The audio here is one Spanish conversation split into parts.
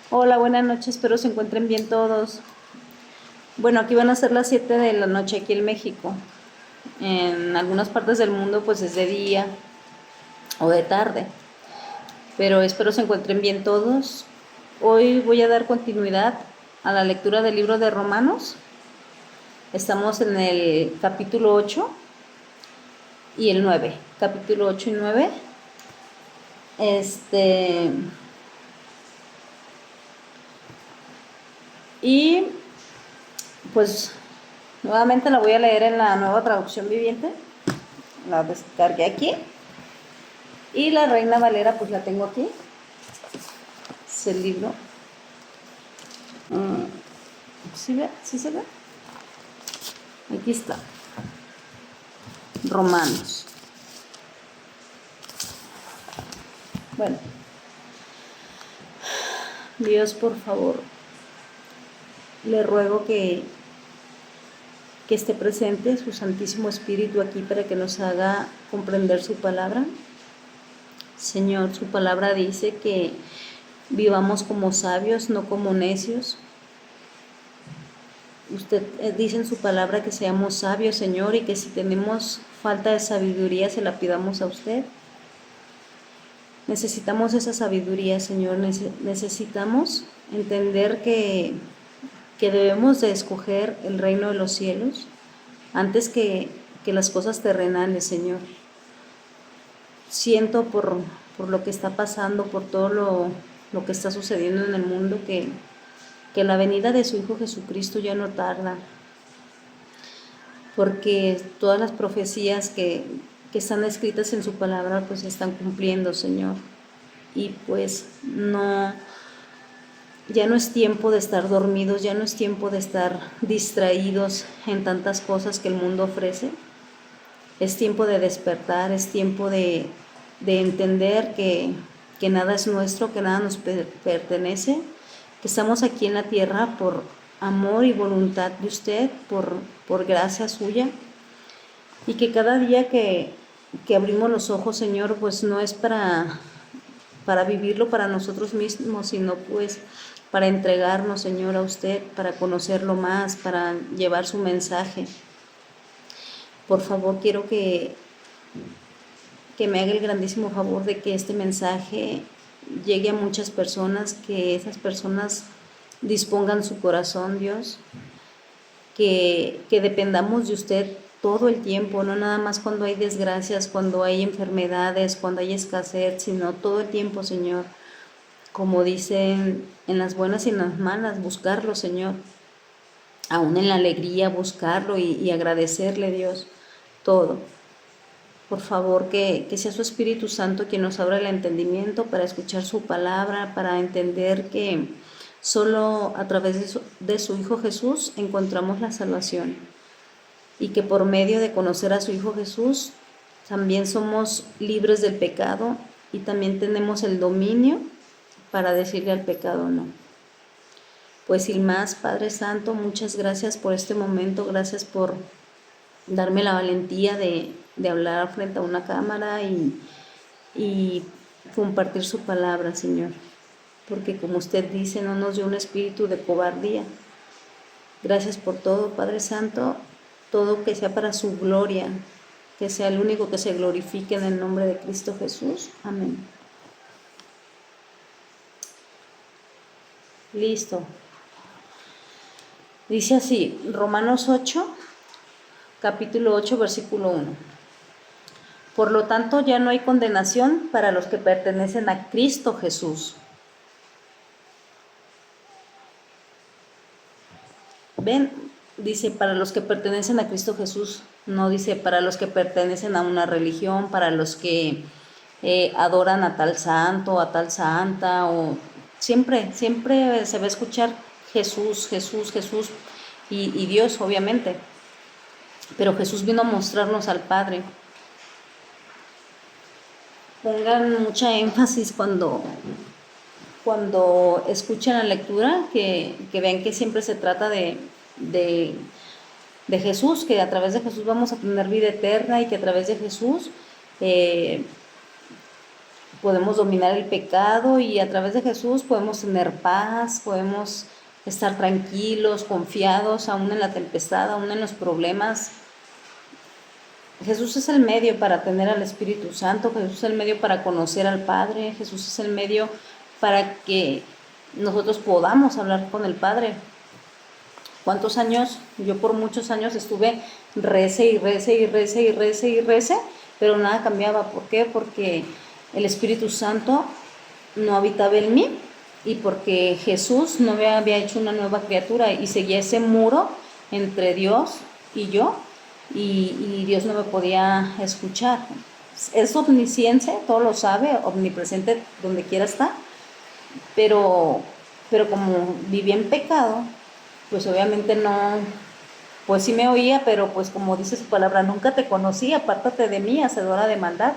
Hola, buenas noches, espero se encuentren bien todos. Bueno, aquí van a ser las 7 de la noche aquí en México. En algunas partes del mundo pues es de día o de tarde, pero espero se encuentren bien todos. Hoy voy a dar continuidad a la lectura del libro de Romanos. Estamos en el capítulo 8 y el 9. Capítulo 8 y 9. Este y pues nuevamente la voy a leer en la Nueva Traducción Viviente. La descargué aquí. Y la Reina Valera, pues la tengo aquí. Es el libro. ¿Sí ve? ¿Sí se ve? Aquí está. Romanos. Bueno, Dios, por favor, le ruego que esté presente su Santísimo Espíritu aquí para que nos haga comprender su palabra. Señor, su palabra dice que vivamos como sabios, no como necios. Usted dice en su palabra que seamos sabios, Señor, y que si tenemos falta de sabiduría se la pidamos a usted. Necesitamos esa sabiduría, Señor. Necesitamos entender que debemos de escoger el reino de los cielos antes que las cosas terrenales, Señor. Siento por lo que está pasando, por todo lo que está sucediendo en el mundo, que la venida de su Hijo Jesucristo ya no tarda, porque todas las profecías que están escritas en su palabra pues se están cumpliendo, Señor. Y pues no, ya no es tiempo de estar dormidos, ya no es tiempo de estar distraídos en tantas cosas que el mundo ofrece. Es tiempo de despertar, es tiempo de entender que nada es nuestro, que nada nos pertenece, que estamos aquí en la tierra por amor y voluntad de usted, por gracia suya, y que cada día que abrimos los ojos, Señor, pues no es para vivirlo para nosotros mismos, sino pues para entregarnos, Señor, a usted, para conocerlo más, para llevar su mensaje. Por favor, quiero que me haga el grandísimo favor de que este mensaje llegue a muchas personas, que esas personas dispongan su corazón, Dios, que dependamos de usted todo el tiempo, no nada más cuando hay desgracias, cuando hay enfermedades, cuando hay escasez, sino todo el tiempo, Señor. Como dicen, en las buenas y en las malas, buscarlo, Señor. Aún en la alegría, buscarlo y agradecerle, Dios, todo. Por favor, que sea su Espíritu Santo quien nos abra el entendimiento para escuchar su palabra, para entender que solo a través de su Hijo Jesús encontramos la salvación. Y que por medio de conocer a su Hijo Jesús también somos libres del pecado y también tenemos el dominio para decirle al pecado no. Pues sin más, Padre Santo, muchas gracias por este momento, gracias por darme la valentía de hablar frente a una cámara y compartir su palabra, Señor. Porque como usted dice, no nos dio un espíritu de cobardía. Gracias por todo, Padre Santo, todo que sea para su gloria, que sea el único que se glorifique en el nombre de Cristo Jesús. Amén. Listo. Dice así, Romanos 8, capítulo 8, versículo 1. Por lo tanto, ya no hay condenación para los que pertenecen a Cristo Jesús. Ven, dice para los que pertenecen a Cristo Jesús, no dice para los que pertenecen a una religión, para los que adoran a tal santo, a tal santa, o siempre se va a escuchar Jesús, Jesús, Jesús y Dios, obviamente. Pero Jesús vino a mostrarnos al Padre. Pongan mucha énfasis cuando escuchen la lectura, que vean que siempre se trata de, de Jesús, que a través de Jesús vamos a tener vida eterna y que a través de Jesús podemos dominar el pecado y a través de Jesús podemos tener paz, podemos estar tranquilos, confiados, aún en la tempestad, aún en los problemas. Jesús es el medio para tener al Espíritu Santo, Jesús es el medio para conocer al Padre, Jesús es el medio para que nosotros podamos hablar con el Padre. ¿Cuántos años? Yo por muchos años estuve rece y rece y rece y rece y rece, pero nada cambiaba. ¿Por qué? Porque el Espíritu Santo no habitaba en mí y porque Jesús no me había hecho una nueva criatura y seguía ese muro entre Dios y yo. Y Dios no me podía escuchar. Es omnisciente, todo lo sabe, omnipresente donde quiera está, pero como vivía en pecado, pues obviamente no, pues sí me oía, pero pues como dice su palabra, nunca te conocí, apártate de mí, hacedora de maldad.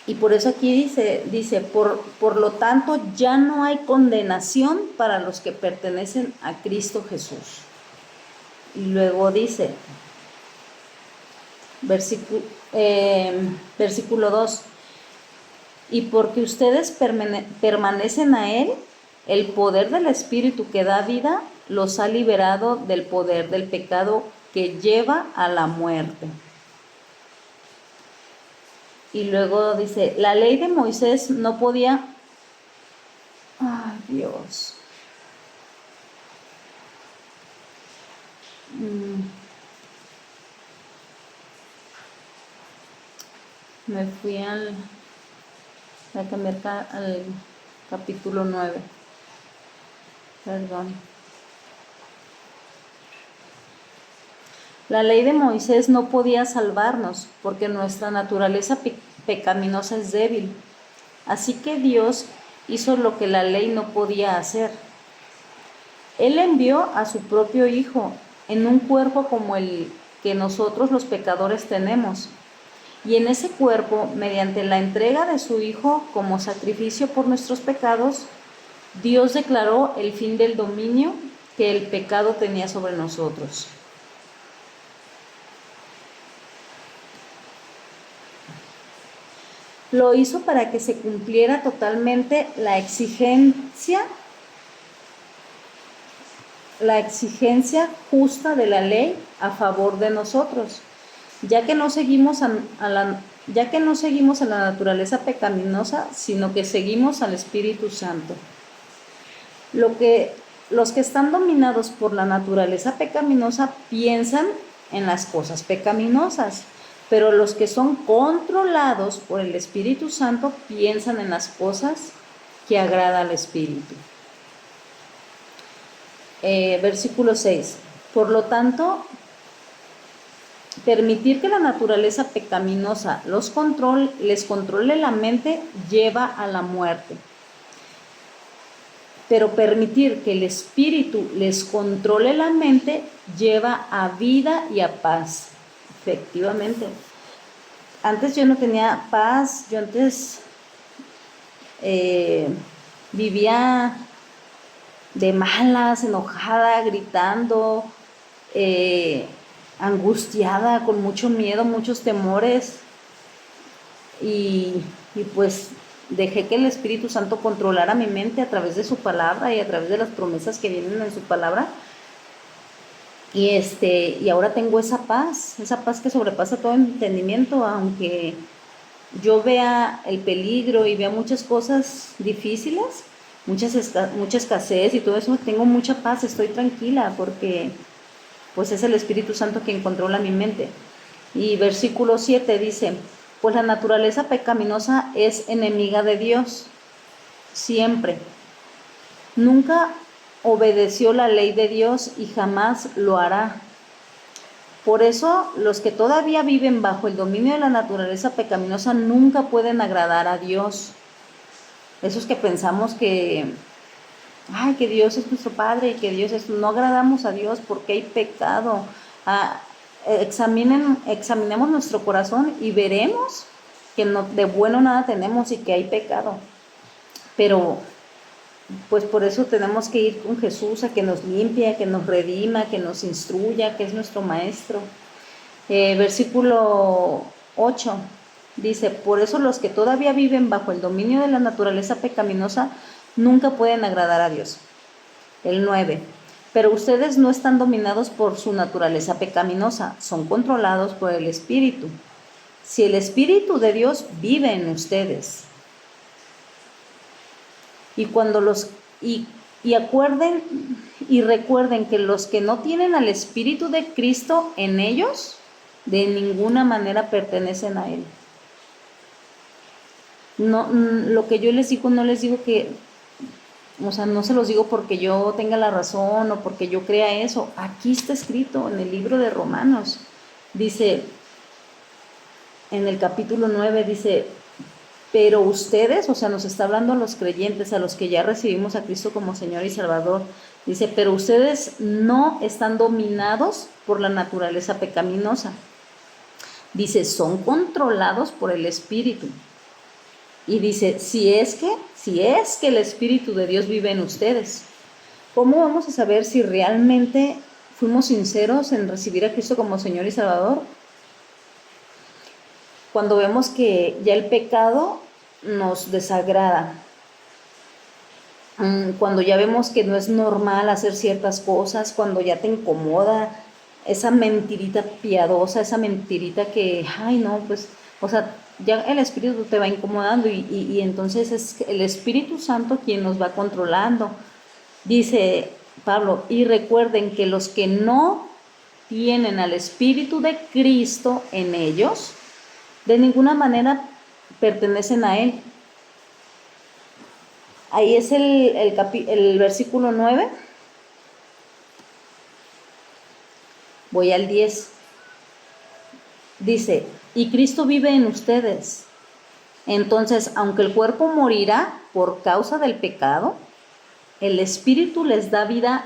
Y por eso aquí dice por lo tanto ya no hay condenación para los que pertenecen a Cristo Jesús. Y luego dice, versículo 2, y porque ustedes permanecen a Él, el poder del Espíritu que da vida los ha liberado del poder del pecado que lleva a la muerte. Y luego dice, la ley de Moisés no podía... ¡Ay, Dios! Me fui al capítulo 9. Perdón. La ley de Moisés no podía salvarnos porque nuestra naturaleza pecaminosa es débil. Así que Dios hizo lo que la ley no podía hacer. Él envió a su propio Hijo en un cuerpo como el que nosotros los pecadores tenemos. Y en ese cuerpo, mediante la entrega de su Hijo como sacrificio por nuestros pecados, Dios declaró el fin del dominio que el pecado tenía sobre nosotros. Lo hizo para que se cumpliera totalmente la exigencia justa de la ley a favor de nosotros, ya que no seguimos a la naturaleza pecaminosa, sino que seguimos al Espíritu Santo. Los que están dominados por la naturaleza pecaminosa piensan en las cosas pecaminosas, pero los que son controlados por el Espíritu Santo piensan en las cosas que agrada al Espíritu. Versículo 6. Por lo tanto, permitir que la naturaleza pecaminosa les controle la mente lleva a la muerte. Pero permitir que el Espíritu les controle la mente lleva a vida y a paz. Efectivamente. Antes yo no tenía paz, yo antes vivía de malas, enojada, gritando, angustiada, con mucho miedo, muchos temores, y pues dejé que el Espíritu Santo controlara mi mente a través de su palabra y a través de las promesas que vienen en su palabra, y ahora tengo esa paz que sobrepasa todo entendimiento, aunque yo vea el peligro y vea muchas cosas difíciles, mucha escasez y todo eso, tengo mucha paz, estoy tranquila porque pues es el Espíritu Santo quien controla mi mente. Y versículo 7 dice, pues la naturaleza pecaminosa es enemiga de Dios, siempre. Nunca obedeció la ley de Dios y jamás lo hará. Por eso, los que todavía viven bajo el dominio de la naturaleza pecaminosa nunca pueden agradar a Dios. Esos que pensamos que Dios es nuestro Padre y que no agradamos a Dios porque hay pecado. Examinemos nuestro corazón y veremos que de bueno nada tenemos y que hay pecado. Pero pues por eso tenemos que ir con Jesús a que nos limpie, a que nos redima, que nos instruya, que es nuestro maestro. Versículo 8. Dice, por eso los que todavía viven bajo el dominio de la naturaleza pecaminosa nunca pueden agradar a Dios. El 9. Pero ustedes no están dominados por su naturaleza pecaminosa, son controlados por el Espíritu. Si el Espíritu de Dios vive en ustedes. Y cuando recuerden que los que no tienen al Espíritu de Cristo en ellos, de ninguna manera pertenecen a Él. No, lo que yo les digo, no les digo que, o sea, no se los digo porque yo tenga la razón o porque yo crea eso. Aquí está escrito en el libro de Romanos. Dice, en el capítulo 9, dice, pero ustedes, o sea, nos está hablando a los creyentes, a los que ya recibimos a Cristo como Señor y Salvador. Dice, pero ustedes no están dominados por la naturaleza pecaminosa. Dice, son controlados por el Espíritu. Y dice, si es que el Espíritu de Dios vive en ustedes, ¿cómo vamos a saber si realmente fuimos sinceros en recibir a Cristo como Señor y Salvador? Cuando vemos que ya el pecado nos desagrada, cuando ya vemos que no es normal hacer ciertas cosas, cuando ya te incomoda esa mentirita piadosa, esa mentirita que, ay no, pues, o sea, ya el Espíritu te va incomodando y entonces es el Espíritu Santo quien nos va controlando. Dice Pablo, y recuerden que los que no tienen al Espíritu de Cristo en ellos, de ninguna manera pertenecen a Él. Ahí es el versículo 9. Voy al 10. Dice, y Cristo vive en ustedes. Entonces, aunque el cuerpo morirá por causa del pecado, el Espíritu les da vida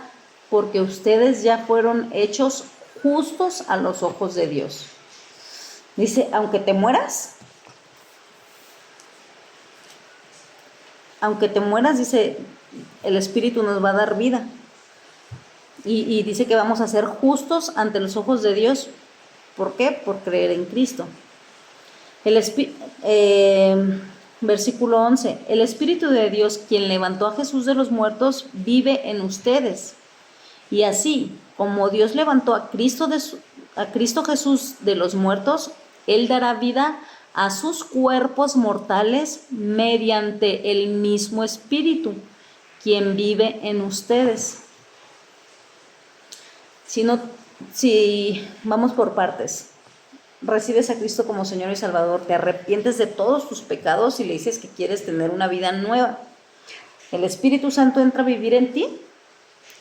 porque ustedes ya fueron hechos justos a los ojos de Dios. Dice, aunque te mueras, dice, el Espíritu nos va a dar vida. Y dice que vamos a ser justos ante los ojos de Dios. ¿Por qué? Por creer en Cristo. Versículo 11. El Espíritu de Dios, quien levantó a Jesús de los muertos, vive en ustedes. Y así, como Dios levantó a Cristo Jesús de los muertos, Él dará vida a sus cuerpos mortales mediante el mismo Espíritu, quien vive en ustedes. Si vamos por partes, recibes a Cristo como Señor y Salvador, te arrepientes de todos tus pecados y le dices que quieres tener una vida nueva. El Espíritu Santo entra a vivir en ti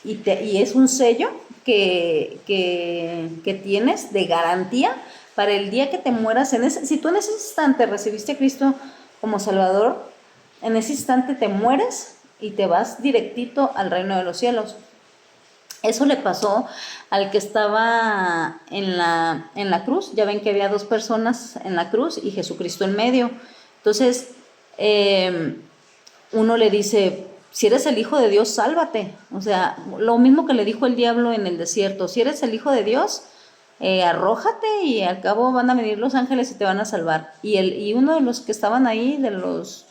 y es un sello que tienes de garantía para el día que te mueras. Si tú en ese instante recibiste a Cristo como Salvador, en ese instante te mueres y te vas directito al reino de los cielos. Eso le pasó al que estaba en la cruz. Ya ven que había dos personas en la cruz y Jesucristo en medio. Entonces, uno le dice, si eres el Hijo de Dios, sálvate. O sea, lo mismo que le dijo el diablo en el desierto. Si eres el Hijo de Dios, arrójate y al cabo van a venir los ángeles y te van a salvar. Y uno de los que estaban ahí, de los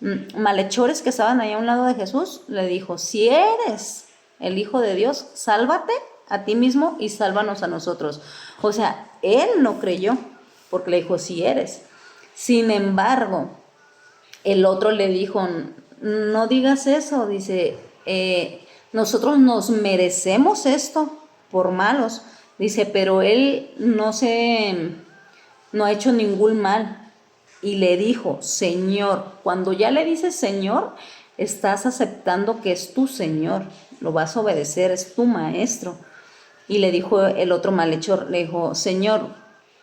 malhechores que estaban ahí a un lado de Jesús, le dijo, si eres el Hijo de Dios, sálvate a ti mismo y sálvanos a nosotros. O sea, él no creyó, porque le dijo, si eres. Sin embargo, el otro le dijo, no digas eso, dice, nosotros nos merecemos esto por malos. Dice, pero él no ha hecho ningún mal. Y le dijo, Señor. Cuando ya le dices Señor, estás aceptando que es tu Señor, lo vas a obedecer, es tu maestro. Y le dijo el otro malhechor, le dijo, Señor,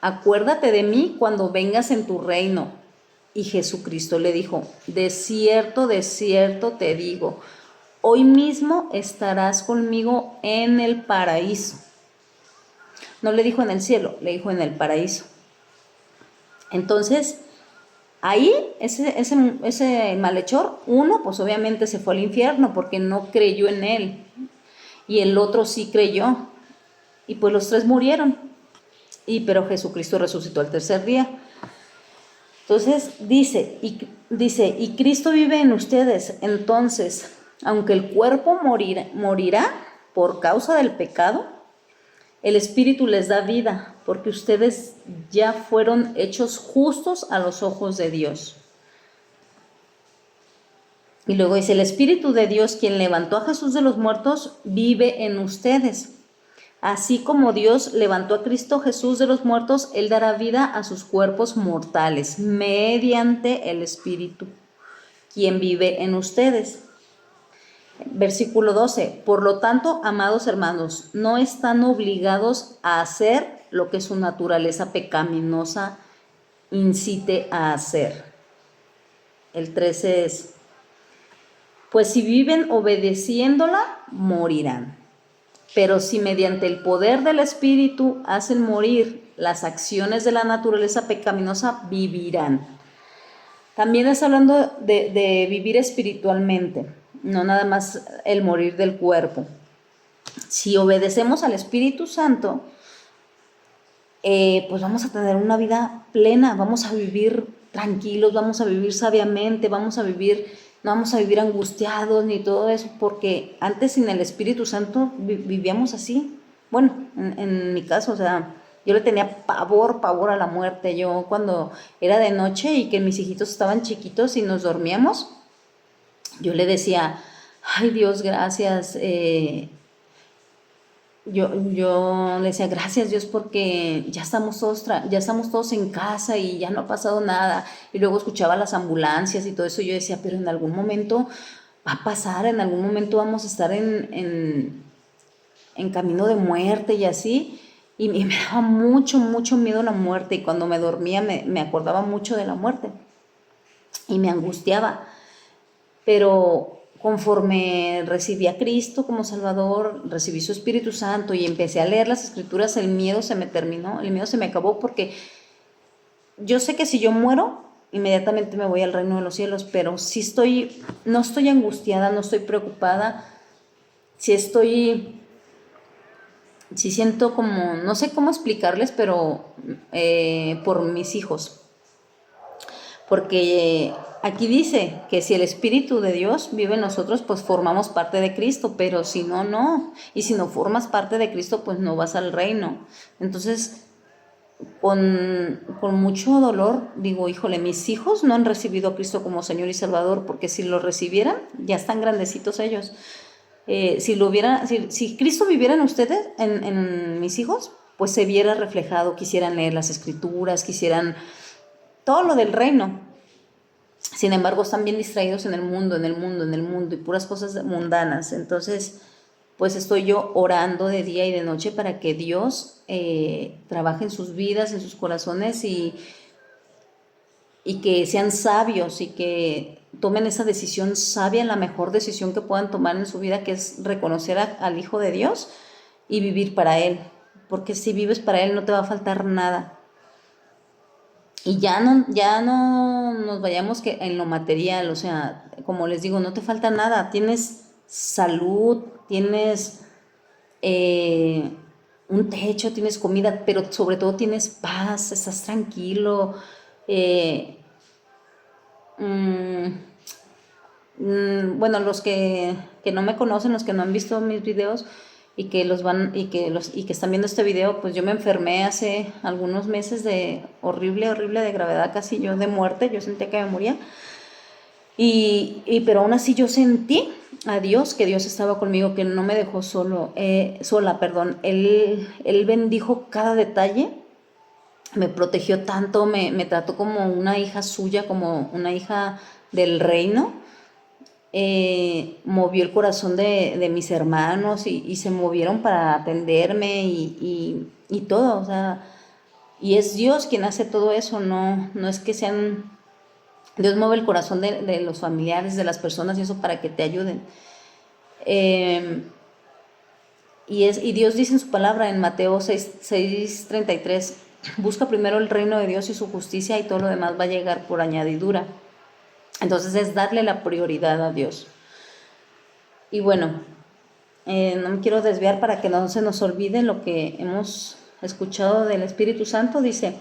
acuérdate de mí cuando vengas en tu reino. Y Jesucristo le dijo, de cierto te digo, hoy mismo estarás conmigo en el paraíso. No le dijo en el cielo, le dijo en el paraíso. Entonces, ahí ese malhechor, uno pues obviamente se fue al infierno porque no creyó en él, y el otro sí creyó, y pues los tres murieron, pero Jesucristo resucitó al tercer día. Entonces dice, y Cristo vive en ustedes. Entonces, aunque el cuerpo morirá por causa del pecado, el Espíritu les da vida, porque ustedes ya fueron hechos justos a los ojos de Dios. Y luego dice, el Espíritu de Dios, quien levantó a Jesús de los muertos, vive en ustedes. Así como Dios levantó a Cristo Jesús de los muertos, Él dará vida a sus cuerpos mortales, mediante el Espíritu, quien vive en ustedes. Versículo 12. Por lo tanto, amados hermanos, no están obligados a hacer lo que su naturaleza pecaminosa incite a hacer. El 13 es, pues si viven obedeciéndola, morirán. Pero si mediante el poder del Espíritu hacen morir las acciones de la naturaleza pecaminosa, vivirán. También está hablando de vivir espiritualmente, no nada más el morir del cuerpo. Si obedecemos al Espíritu Santo, pues vamos a tener una vida plena, vamos a vivir tranquilos, vamos a vivir sabiamente, no vamos a vivir angustiados ni todo eso, porque antes sin el Espíritu Santo vivíamos así. Bueno, en mi caso, o sea, yo le tenía pavor a la muerte. Yo cuando era de noche y que mis hijitos estaban chiquitos y nos dormíamos, yo le decía, ay Dios, gracias, yo le decía, gracias Dios, porque ya estamos todos en casa y ya no ha pasado nada. Y luego escuchaba las ambulancias y todo eso. Yo decía, pero en algún momento va a pasar, en algún momento vamos a estar en camino de muerte y así. Y me daba mucho miedo la muerte. Y cuando me dormía me acordaba mucho de la muerte. Y me angustiaba. Pero conforme recibí a Cristo como Salvador, recibí su Espíritu Santo y empecé a leer las Escrituras, el miedo se me terminó, el miedo se me acabó, porque yo sé que si yo muero, inmediatamente me voy al reino de los cielos, pero no estoy angustiada, no estoy preocupada, si siento como, no sé cómo explicarles, pero por mis hijos. Porque aquí dice que si el Espíritu de Dios vive en nosotros, pues formamos parte de Cristo, pero si no, no. Y si no formas parte de Cristo, pues no vas al reino. Entonces, con mucho dolor, digo, híjole, mis hijos no han recibido a Cristo como Señor y Salvador, porque si lo recibieran, ya están grandecitos ellos. Si Cristo viviera en ustedes, en mis hijos, pues se viera reflejado, quisieran leer las Escrituras, quisieran todo lo del reino. Sin embargo, están bien distraídos en el mundo y puras cosas mundanas. Entonces, pues estoy yo orando de día y de noche para que Dios trabaje en sus vidas, en sus corazones y que sean sabios y que tomen esa decisión sabia, la mejor decisión que puedan tomar en su vida, que es reconocer al Hijo de Dios y vivir para Él. Porque si vives para Él no te va a faltar nada. Y ya no nos vayamos que en lo material, o sea, como les digo, no te falta nada, tienes salud, tienes un techo, tienes comida, pero sobre todo tienes paz, estás tranquilo. Bueno, los que no me conocen, los que no han visto mis videos y que están viendo este video, pues yo me enfermé hace algunos meses de horrible de gravedad, casi yo de muerte, yo sentía que me moría. Pero aún así yo sentí a Dios, que Dios estaba conmigo, que no me dejó sola. Él bendijo cada detalle, me protegió tanto, me trató como una hija suya, como una hija del reino. Movió el corazón de mis hermanos y se movieron para atenderme y todo, o sea, y es Dios quien hace todo eso, no es que sean... Dios mueve el corazón de los familiares, de las personas y eso para que te ayuden. Y Dios dice en su palabra en Mateo 6:33, busca primero el reino de Dios y su justicia y todo lo demás va a llegar por añadidura. Entonces es darle la prioridad a Dios. Y bueno, no me quiero desviar para que no se nos olvide lo que hemos escuchado del Espíritu Santo. Dice,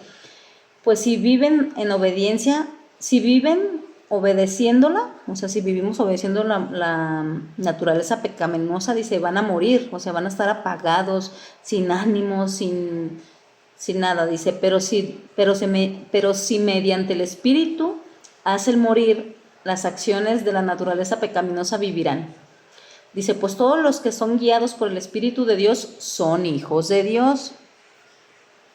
pues si viven en obediencia, si viven obedeciéndola, o sea, si vivimos obedeciendo la naturaleza pecaminosa, dice, van a morir, o sea, van a estar apagados, sin ánimos, sin nada, dice, pero si mediante el Espíritu hacen morir las acciones de la naturaleza pecaminosa, vivirán. Dice, pues todos los que son guiados por el Espíritu de Dios son hijos de Dios.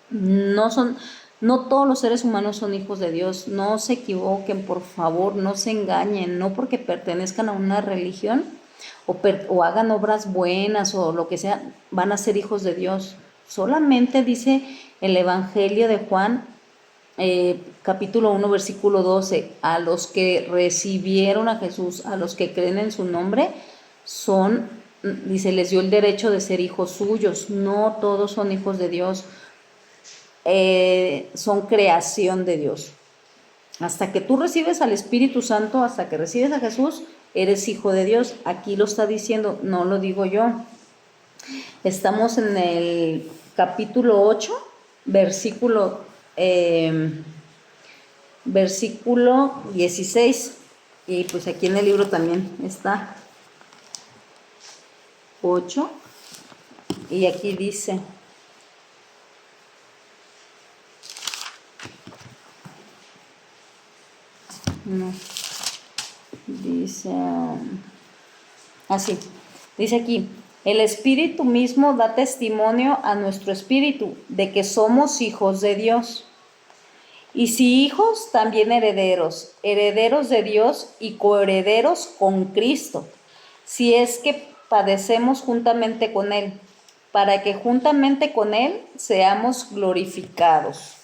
No todos los seres humanos son hijos de Dios. No se equivoquen, por favor, no se engañen. No porque pertenezcan a una religión o hagan obras buenas o lo que sea, van a ser hijos de Dios. Solamente dice el Evangelio de Juan, capítulo 1, versículo 12, a los que recibieron a Jesús, a los que creen en su nombre, dice, les dio el derecho de ser hijos suyos. No todos son hijos de Dios. Son creación de Dios. Hasta que tú recibes al Espíritu Santo, hasta que recibes a Jesús, eres hijo de Dios. Aquí lo está diciendo, no lo digo yo. Estamos en el capítulo 8, versículo 16. Y pues aquí en el libro también está 8. Y aquí dice... No. Dice así, dice aquí, el Espíritu mismo da testimonio a nuestro espíritu de que somos hijos de Dios. Y si hijos, también herederos, herederos de Dios y coherederos con Cristo, si es que padecemos juntamente con Él, para que juntamente con Él seamos glorificados.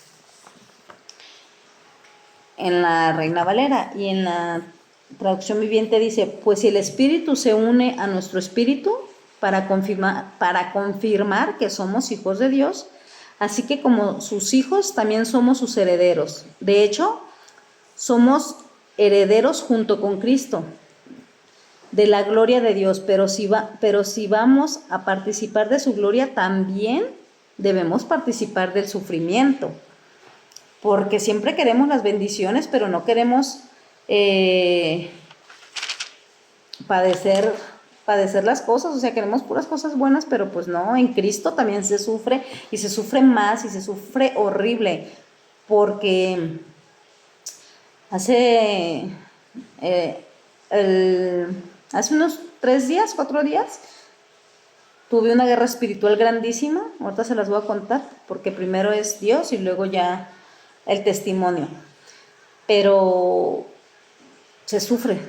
En la Reina Valera, y en la traducción viviente dice, pues si el Espíritu se une a nuestro espíritu para confirmar que somos hijos de Dios, así que como sus hijos también somos sus herederos. De hecho, somos herederos junto con Cristo de la gloria de Dios, pero si vamos a participar de su gloria, también debemos participar del sufrimiento. Porque siempre queremos las bendiciones, pero no queremos padecer las cosas. O sea, queremos puras cosas buenas, pero pues no, en Cristo también se sufre, y se sufre más, y se sufre horrible. Porque hace unos 4 días, tuve una guerra espiritual grandísima. Ahorita se las voy a contar, porque primero es Dios y luego ya el testimonio. Pero se sufre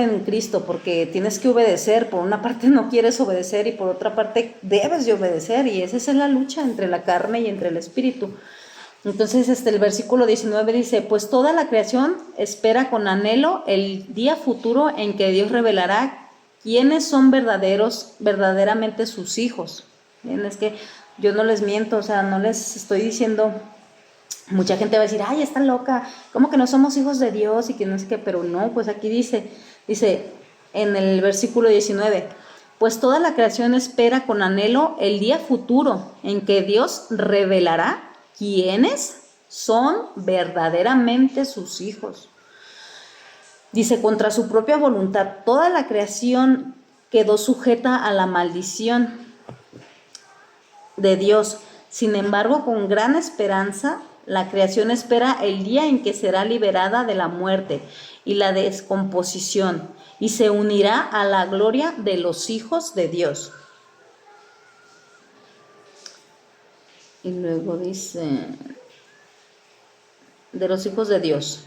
en Cristo, porque tienes que obedecer. Por una parte no quieres obedecer y por otra parte debes de obedecer, y esa es la lucha entre la carne y entre el espíritu. Entonces el versículo 19 dice, pues toda la creación espera con anhelo el día futuro en que Dios revelará quiénes son verdaderamente sus hijos. ¿Bien? Es que yo no les miento, o sea, no les estoy diciendo... Mucha gente va a decir, ay, está loca, ¿cómo que no somos hijos de Dios? Y que no sé qué, pero no, pues aquí dice en el versículo 19, pues toda la creación espera con anhelo el día futuro en que Dios revelará quiénes son verdaderamente sus hijos. Dice, contra su propia voluntad, toda la creación quedó sujeta a la maldición de Dios. Sin embargo, con gran esperanza, la creación espera el día en que será liberada de la muerte y la descomposición y se unirá a la gloria de los hijos de Dios. Y luego dice, de los hijos de Dios.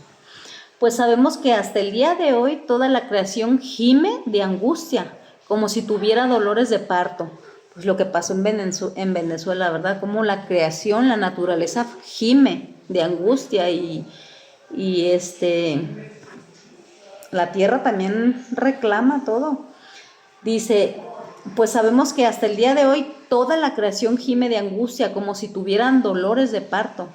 Pues sabemos que hasta el día de hoy toda la creación gime de angustia, como si tuviera dolores de parto. Pues lo que pasó en Venezuela, ¿verdad? Como la creación, la naturaleza gime de angustia y la tierra también reclama todo. Dice, pues sabemos que hasta el día de hoy toda la creación gime de angustia, como si tuvieran dolores de parto.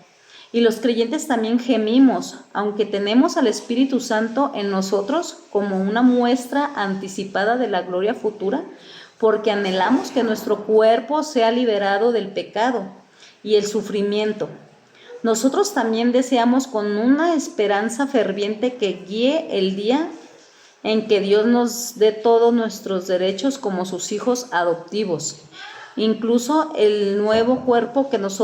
Y los creyentes también gemimos, aunque tenemos al Espíritu Santo en nosotros como una muestra anticipada de la gloria futura, porque anhelamos que nuestro cuerpo sea liberado del pecado y el sufrimiento, nosotros también deseamos con una esperanza ferviente que guíe el día en que Dios nos dé todos nuestros derechos como sus hijos adoptivos, incluso el nuevo cuerpo que nos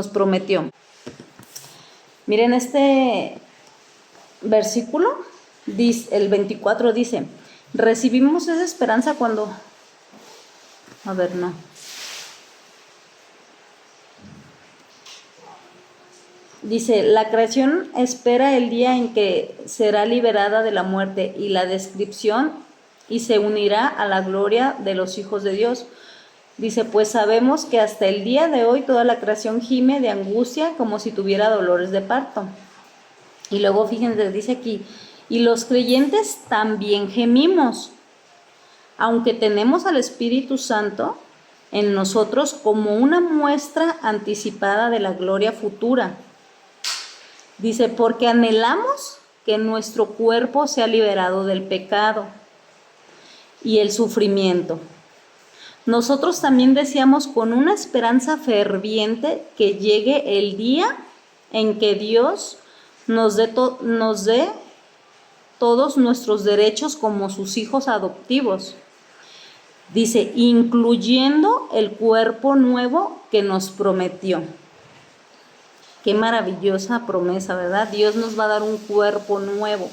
prometió. Miren este versículo, el 24 dice, recibimos esa esperanza cuando, dice, la creación espera el día en que será liberada de la muerte y la descripción y se unirá a la gloria de los hijos de Dios. Dice, pues sabemos que hasta el día de hoy toda la creación gime de angustia como si tuviera dolores de parto. Y luego fíjense, dice aquí, y los creyentes también gemimos, aunque tenemos al Espíritu Santo en nosotros como una muestra anticipada de la gloria futura. Dice, porque anhelamos que nuestro cuerpo sea liberado del pecado y el sufrimiento. Nosotros también deseamos con una esperanza ferviente que llegue el día en que Dios nos dé todos nuestros derechos como sus hijos adoptivos. Dice, incluyendo el cuerpo nuevo que nos prometió. Qué maravillosa promesa, ¿verdad? Dios nos va a dar un cuerpo nuevo.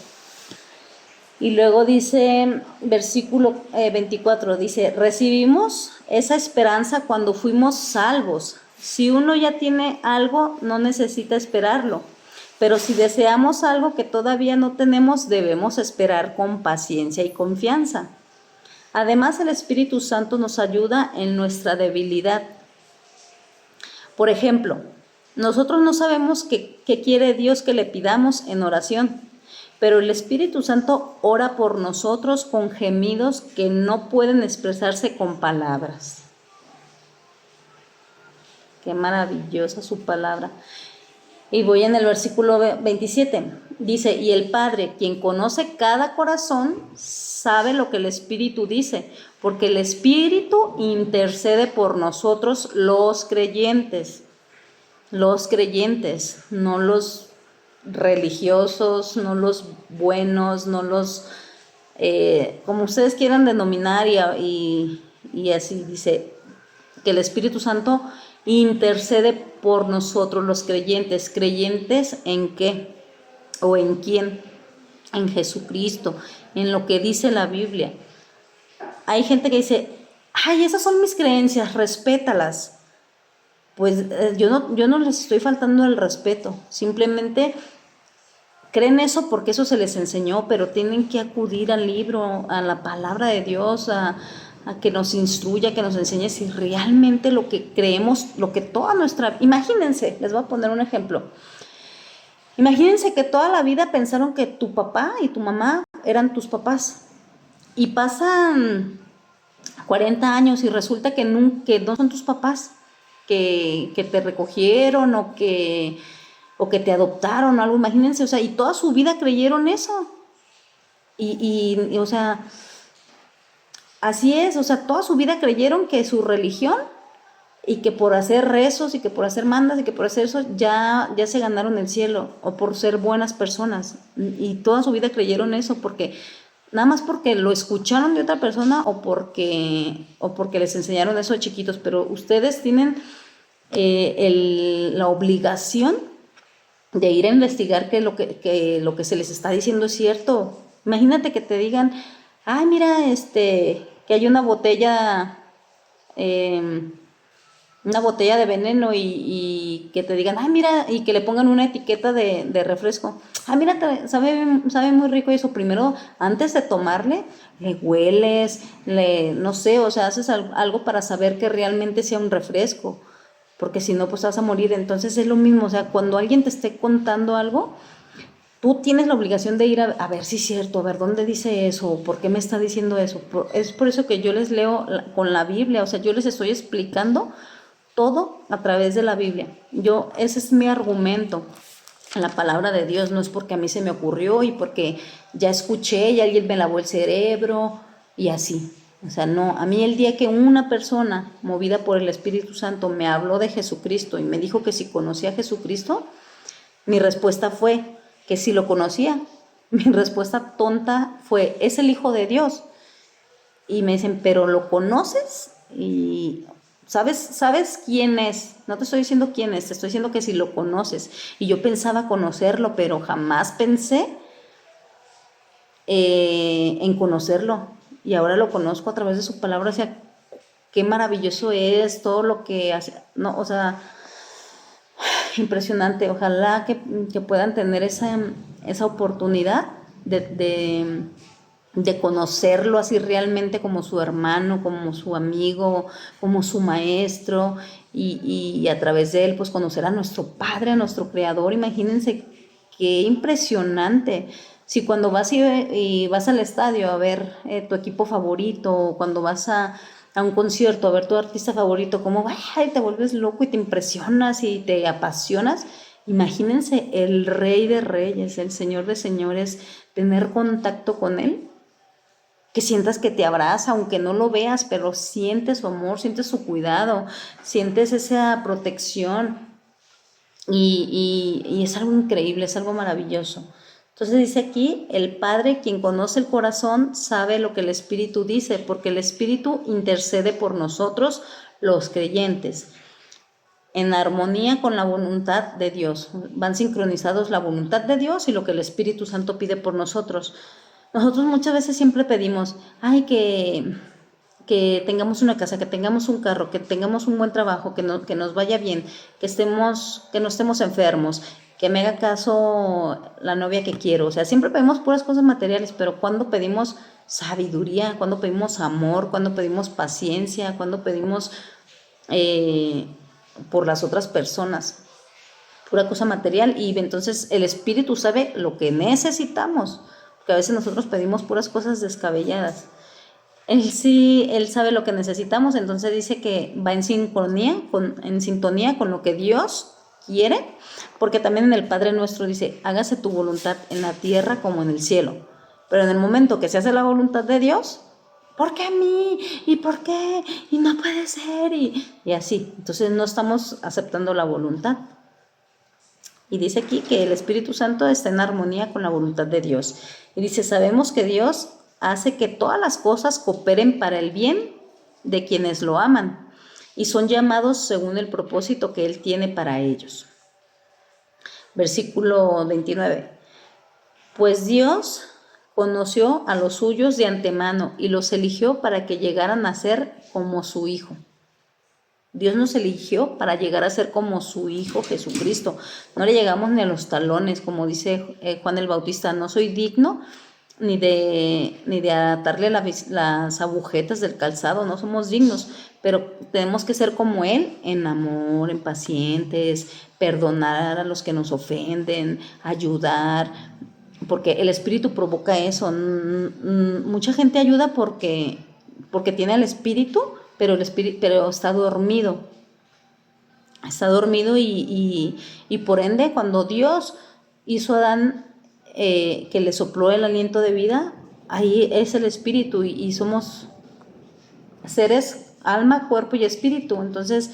Y luego dice, versículo 24, dice, recibimos esa esperanza cuando fuimos salvos. Si uno ya tiene algo, no necesita esperarlo. Pero si deseamos algo que todavía no tenemos, debemos esperar con paciencia y confianza. Además, el Espíritu Santo nos ayuda en nuestra debilidad. Por ejemplo, nosotros no sabemos qué quiere Dios que le pidamos en oración, pero el Espíritu Santo ora por nosotros con gemidos que no pueden expresarse con palabras. Qué maravillosa su palabra. Y voy en el versículo 27. Dice, y el Padre, quien conoce cada corazón, sabe lo que el Espíritu dice, porque el Espíritu intercede por nosotros los creyentes. Los creyentes, no los religiosos, no los buenos, no los, como ustedes quieran denominar, y así dice, que el Espíritu Santo intercede por nosotros los creyentes. ¿Creyentes en qué? ¿O en quién? En Jesucristo, en lo que dice la Biblia. Hay gente que dice, ay, esas son mis creencias, respétalas. Pues yo no les estoy faltando el respeto, simplemente creen eso porque eso se les enseñó, pero tienen que acudir al libro, a la palabra de Dios, a que nos instruya, que nos enseñe si realmente lo que creemos, lo que toda nuestra... Imagínense, les voy a poner un ejemplo. Imagínense que toda la vida pensaron que tu papá y tu mamá eran tus papás y pasan 40 años y resulta que no son tus papás. Que te recogieron o que te adoptaron o algo, imagínense, o sea, y toda su vida creyeron eso. Y o sea, así es, o sea, toda su vida creyeron que su religión y que por hacer rezos y que por hacer mandas y que por hacer eso ya se ganaron el cielo o por ser buenas personas. Y toda su vida creyeron eso nada más porque lo escucharon de otra persona o porque les enseñaron eso de chiquitos, pero ustedes tienen la obligación de ir a investigar que lo que se les está diciendo es cierto. Imagínate que te digan, ay, mira, que hay una botella de veneno y que te digan, ay, mira, y que le pongan una etiqueta de refresco. Ah, mira, sabe muy rico eso. Primero, antes de tomarle, le hueles, no sé, o sea, haces algo para saber que realmente sea un refresco, porque si no, pues vas a morir. Entonces es lo mismo, o sea, cuando alguien te esté contando algo, tú tienes la obligación de ir a ver si es cierto, a ver dónde dice eso, por qué me está diciendo eso. Es por eso que yo les leo con la Biblia, o sea, yo les estoy explicando todo a través de la Biblia. Ese es mi argumento. La palabra de Dios no es porque a mí se me ocurrió y porque ya escuché y alguien me lavó el cerebro y así. O sea, no, a mí el día que una persona movida por el Espíritu Santo me habló de Jesucristo y me dijo que si conocía a Jesucristo, mi respuesta fue que sí lo conocía. Mi respuesta tonta fue, es el Hijo de Dios. Y me dicen, ¿pero lo conoces? Y ¿sabes quién es? No te estoy diciendo quién es, te estoy diciendo que si lo conoces. Y yo pensaba conocerlo, pero jamás pensé en conocerlo. Y ahora lo conozco a través de su palabra. O sea, qué maravilloso es todo lo que hace. No, o sea, impresionante. Ojalá que puedan tener esa oportunidad de conocerlo así realmente como su hermano, como su amigo, como su maestro, y a través de él pues conocer a nuestro Padre, a nuestro Creador. Imagínense qué impresionante. Si cuando vas y vas al estadio a ver tu equipo favorito, o cuando vas a un concierto a ver tu artista favorito, cómo ay, te vuelves loco y te impresionas y te apasionas. Imagínense el Rey de Reyes, el Señor de Señores, tener contacto con Él, que sientas que te abraza, aunque no lo veas, pero sientes su amor, sientes su cuidado, sientes esa protección, y es algo increíble, es algo maravilloso. Entonces dice aquí, el Padre, quien conoce el corazón, sabe lo que el Espíritu dice, porque el Espíritu intercede por nosotros, los creyentes, en armonía con la voluntad de Dios. Van sincronizados la voluntad de Dios y lo que el Espíritu Santo pide por nosotros. Nosotros muchas veces siempre pedimos, ay, que tengamos una casa, que tengamos un carro, que tengamos un buen trabajo, que nos vaya bien, que no estemos enfermos, que me haga caso la novia que quiero. O sea, siempre pedimos puras cosas materiales, pero cuando pedimos sabiduría, cuando pedimos amor, cuando pedimos paciencia, cuando pedimos por las otras personas, pura cosa material. Y entonces el Espíritu sabe lo que necesitamos, porque a veces nosotros pedimos puras cosas descabelladas. Él sabe lo que necesitamos, entonces dice que va en sintonía con lo que Dios quiere, porque también en el Padre Nuestro dice, hágase tu voluntad en la tierra como en el cielo. Pero en el momento que se hace la voluntad de Dios, ¿por qué a mí? ¿Y por qué? Y no puede ser, y así. Entonces no estamos aceptando la voluntad. Y dice aquí que el Espíritu Santo está en armonía con la voluntad de Dios. Y dice, sabemos que Dios hace que todas las cosas cooperen para el bien de quienes lo aman y son llamados según el propósito que Él tiene para ellos. Versículo 29. Pues Dios conoció a los suyos de antemano y los eligió para que llegaran a ser como su Hijo. Dios nos eligió para llegar a ser como su Hijo Jesucristo. No le llegamos ni a los talones, como dice Juan el Bautista, no soy digno ni de atarle las agujetas del calzado, no somos dignos, pero tenemos que ser como Él, en amor, en pacientes, perdonar a los que nos ofenden, ayudar, porque el Espíritu provoca eso. Mucha gente ayuda porque tiene el Espíritu, pero está dormido. Está dormido y por ende, cuando Dios hizo a Adán, que le sopló el aliento de vida, ahí es el Espíritu y somos seres, alma, cuerpo y espíritu. Entonces,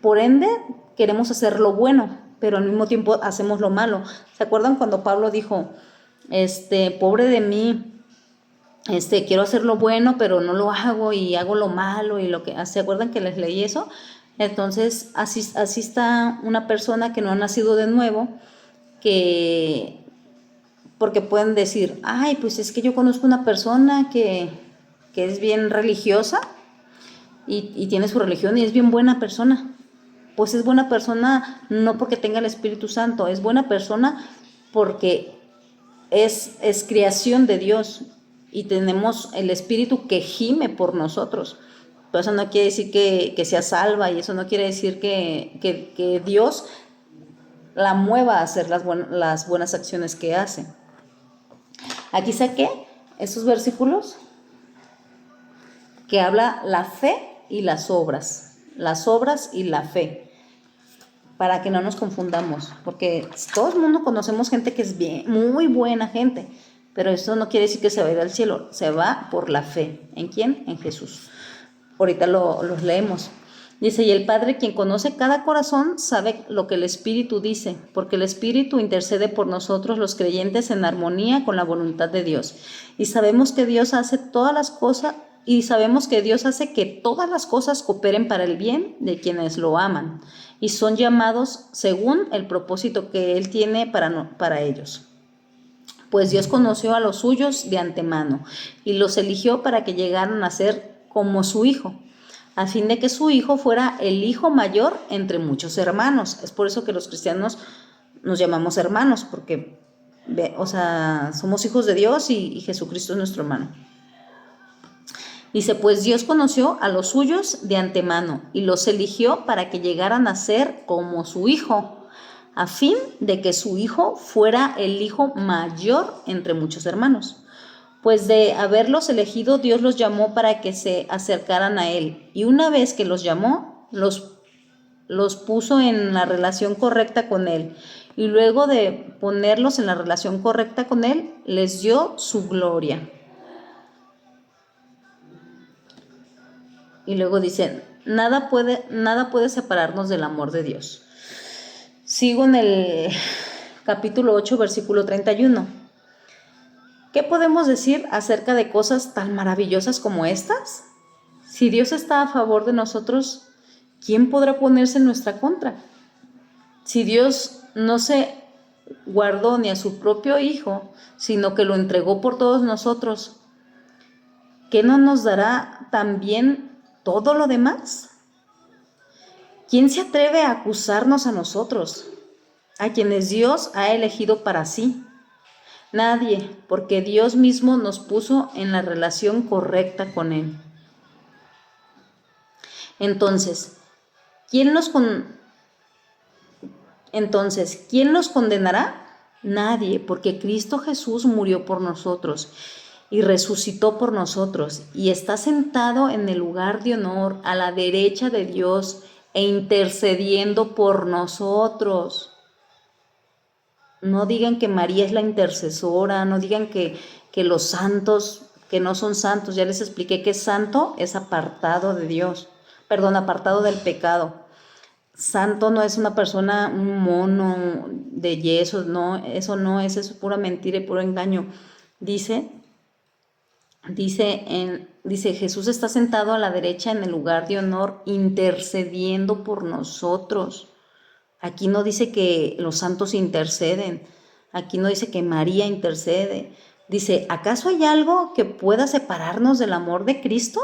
por ende, queremos hacer lo bueno, pero al mismo tiempo hacemos lo malo. ¿Se acuerdan cuando Pablo dijo, pobre de mí, quiero hacer lo bueno, pero no lo hago y hago lo malo y lo que... ¿Se acuerdan que les leí eso? Entonces, así está una persona que no ha nacido de nuevo, porque pueden decir, ay, pues es que yo conozco una persona que es bien religiosa y tiene su religión y es bien buena persona. Pues es buena persona no porque tenga el Espíritu Santo, es buena persona porque es creación de Dios y tenemos el Espíritu que gime por nosotros. Pero eso no quiere decir que sea salva, y eso no quiere decir que Dios la mueva a hacer las buenas acciones que hace. Aquí saqué estos versículos que habla la fe y las obras y la fe, para que no nos confundamos, porque todo el mundo conocemos gente que es bien, muy buena gente, Pero eso no quiere decir que se va a ir al cielo, se va por la fe. ¿En quién? En Jesús. Ahorita los leemos. Dice, y el Padre, quien conoce cada corazón, sabe lo que el Espíritu dice, porque el Espíritu intercede por nosotros los creyentes en armonía con la voluntad de Dios. Y sabemos que Dios hace todas las cosas, y sabemos que Dios hace que todas las cosas cooperen para el bien de quienes lo aman, y son llamados según el propósito que Él tiene para ellos. Pues Dios conoció a los suyos de antemano, y los eligió para que llegaran a ser como su Hijo, a fin de que su Hijo fuera el hijo mayor entre muchos hermanos. Es por eso que los cristianos nos llamamos hermanos, porque, somos hijos de Dios y Jesucristo es nuestro hermano. Dice, pues Dios conoció a los suyos de antemano y los eligió para que llegaran a ser como su Hijo, a fin de que su Hijo fuera el hijo mayor entre muchos hermanos. Pues de haberlos elegido, Dios los llamó para que se acercaran a Él. Y una vez que los llamó, los puso en la relación correcta con Él. Y luego de ponerlos en la relación correcta con Él, les dio su gloria. Y luego dice, nada puede separarnos del amor de Dios. Sigo en el capítulo 8, versículo 31. ¿Qué podemos decir acerca de cosas tan maravillosas como estas? Si Dios está a favor de nosotros, ¿quién podrá ponerse en nuestra contra? Si Dios no se guardó ni a su propio Hijo, sino que lo entregó por todos nosotros, ¿qué no nos dará también todo lo demás? ¿Quién se atreve a acusarnos a nosotros, a quienes Dios ha elegido para sí? Nadie, porque Dios mismo nos puso en la relación correcta con Él. Entonces, ¿quién nos condenará? Nadie, porque Cristo Jesús murió por nosotros y resucitó por nosotros y está sentado en el lugar de honor a la derecha de Dios e intercediendo por nosotros. No digan que María es la intercesora, no digan que los santos, que no son santos. Ya les expliqué que santo es apartado de Dios, apartado del pecado. Santo no es una persona, un mono de yeso, no, eso es pura mentira y puro engaño. Dice, Jesús está sentado a la derecha en el lugar de honor, intercediendo por nosotros. Aquí no dice que los santos interceden, aquí no dice que María intercede. Dice, ¿acaso hay algo que pueda separarnos del amor de Cristo?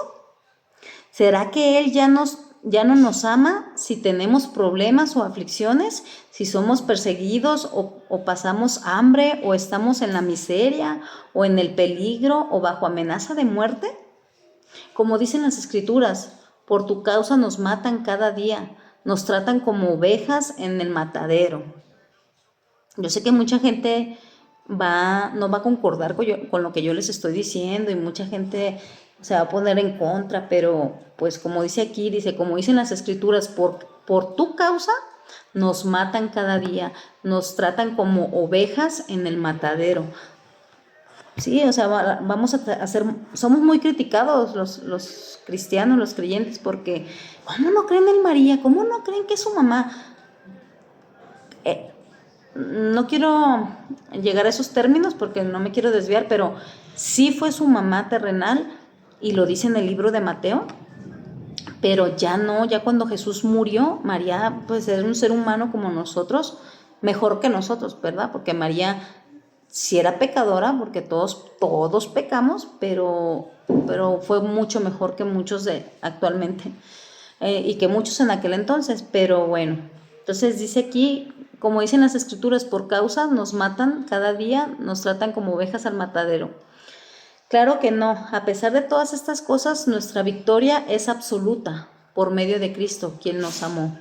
¿Será que Él ya no nos ama si tenemos problemas o aflicciones, si somos perseguidos o pasamos hambre o estamos en la miseria o en el peligro o bajo amenaza de muerte? Como dicen las Escrituras, por tu causa nos matan cada día, nos tratan como ovejas en el matadero. Yo sé que mucha gente no va a concordar con lo que yo les estoy diciendo y mucha gente se va a poner en contra, pero pues como dice aquí, como dicen las Escrituras, por tu causa nos matan cada día, nos tratan como ovejas en el matadero. Sí, vamos a ser, somos muy criticados los cristianos, los creyentes, porque ¿cómo no creen en María? ¿Cómo no creen que es su mamá? No quiero llegar a esos términos porque no me quiero desviar, pero sí fue su mamá terrenal y lo dice en el libro de Mateo, pero ya cuando Jesús murió, María pues era un ser humano como nosotros, mejor que nosotros, ¿verdad? Porque María sí era pecadora, porque todos pecamos, pero fue mucho mejor que muchos de actualmente y que muchos en aquel entonces, pero bueno. Entonces dice aquí, como dicen las Escrituras, por causa nos matan cada día, nos tratan como ovejas al matadero. Claro que no, a pesar de todas estas cosas, nuestra victoria es absoluta por medio de Cristo, quien nos amó.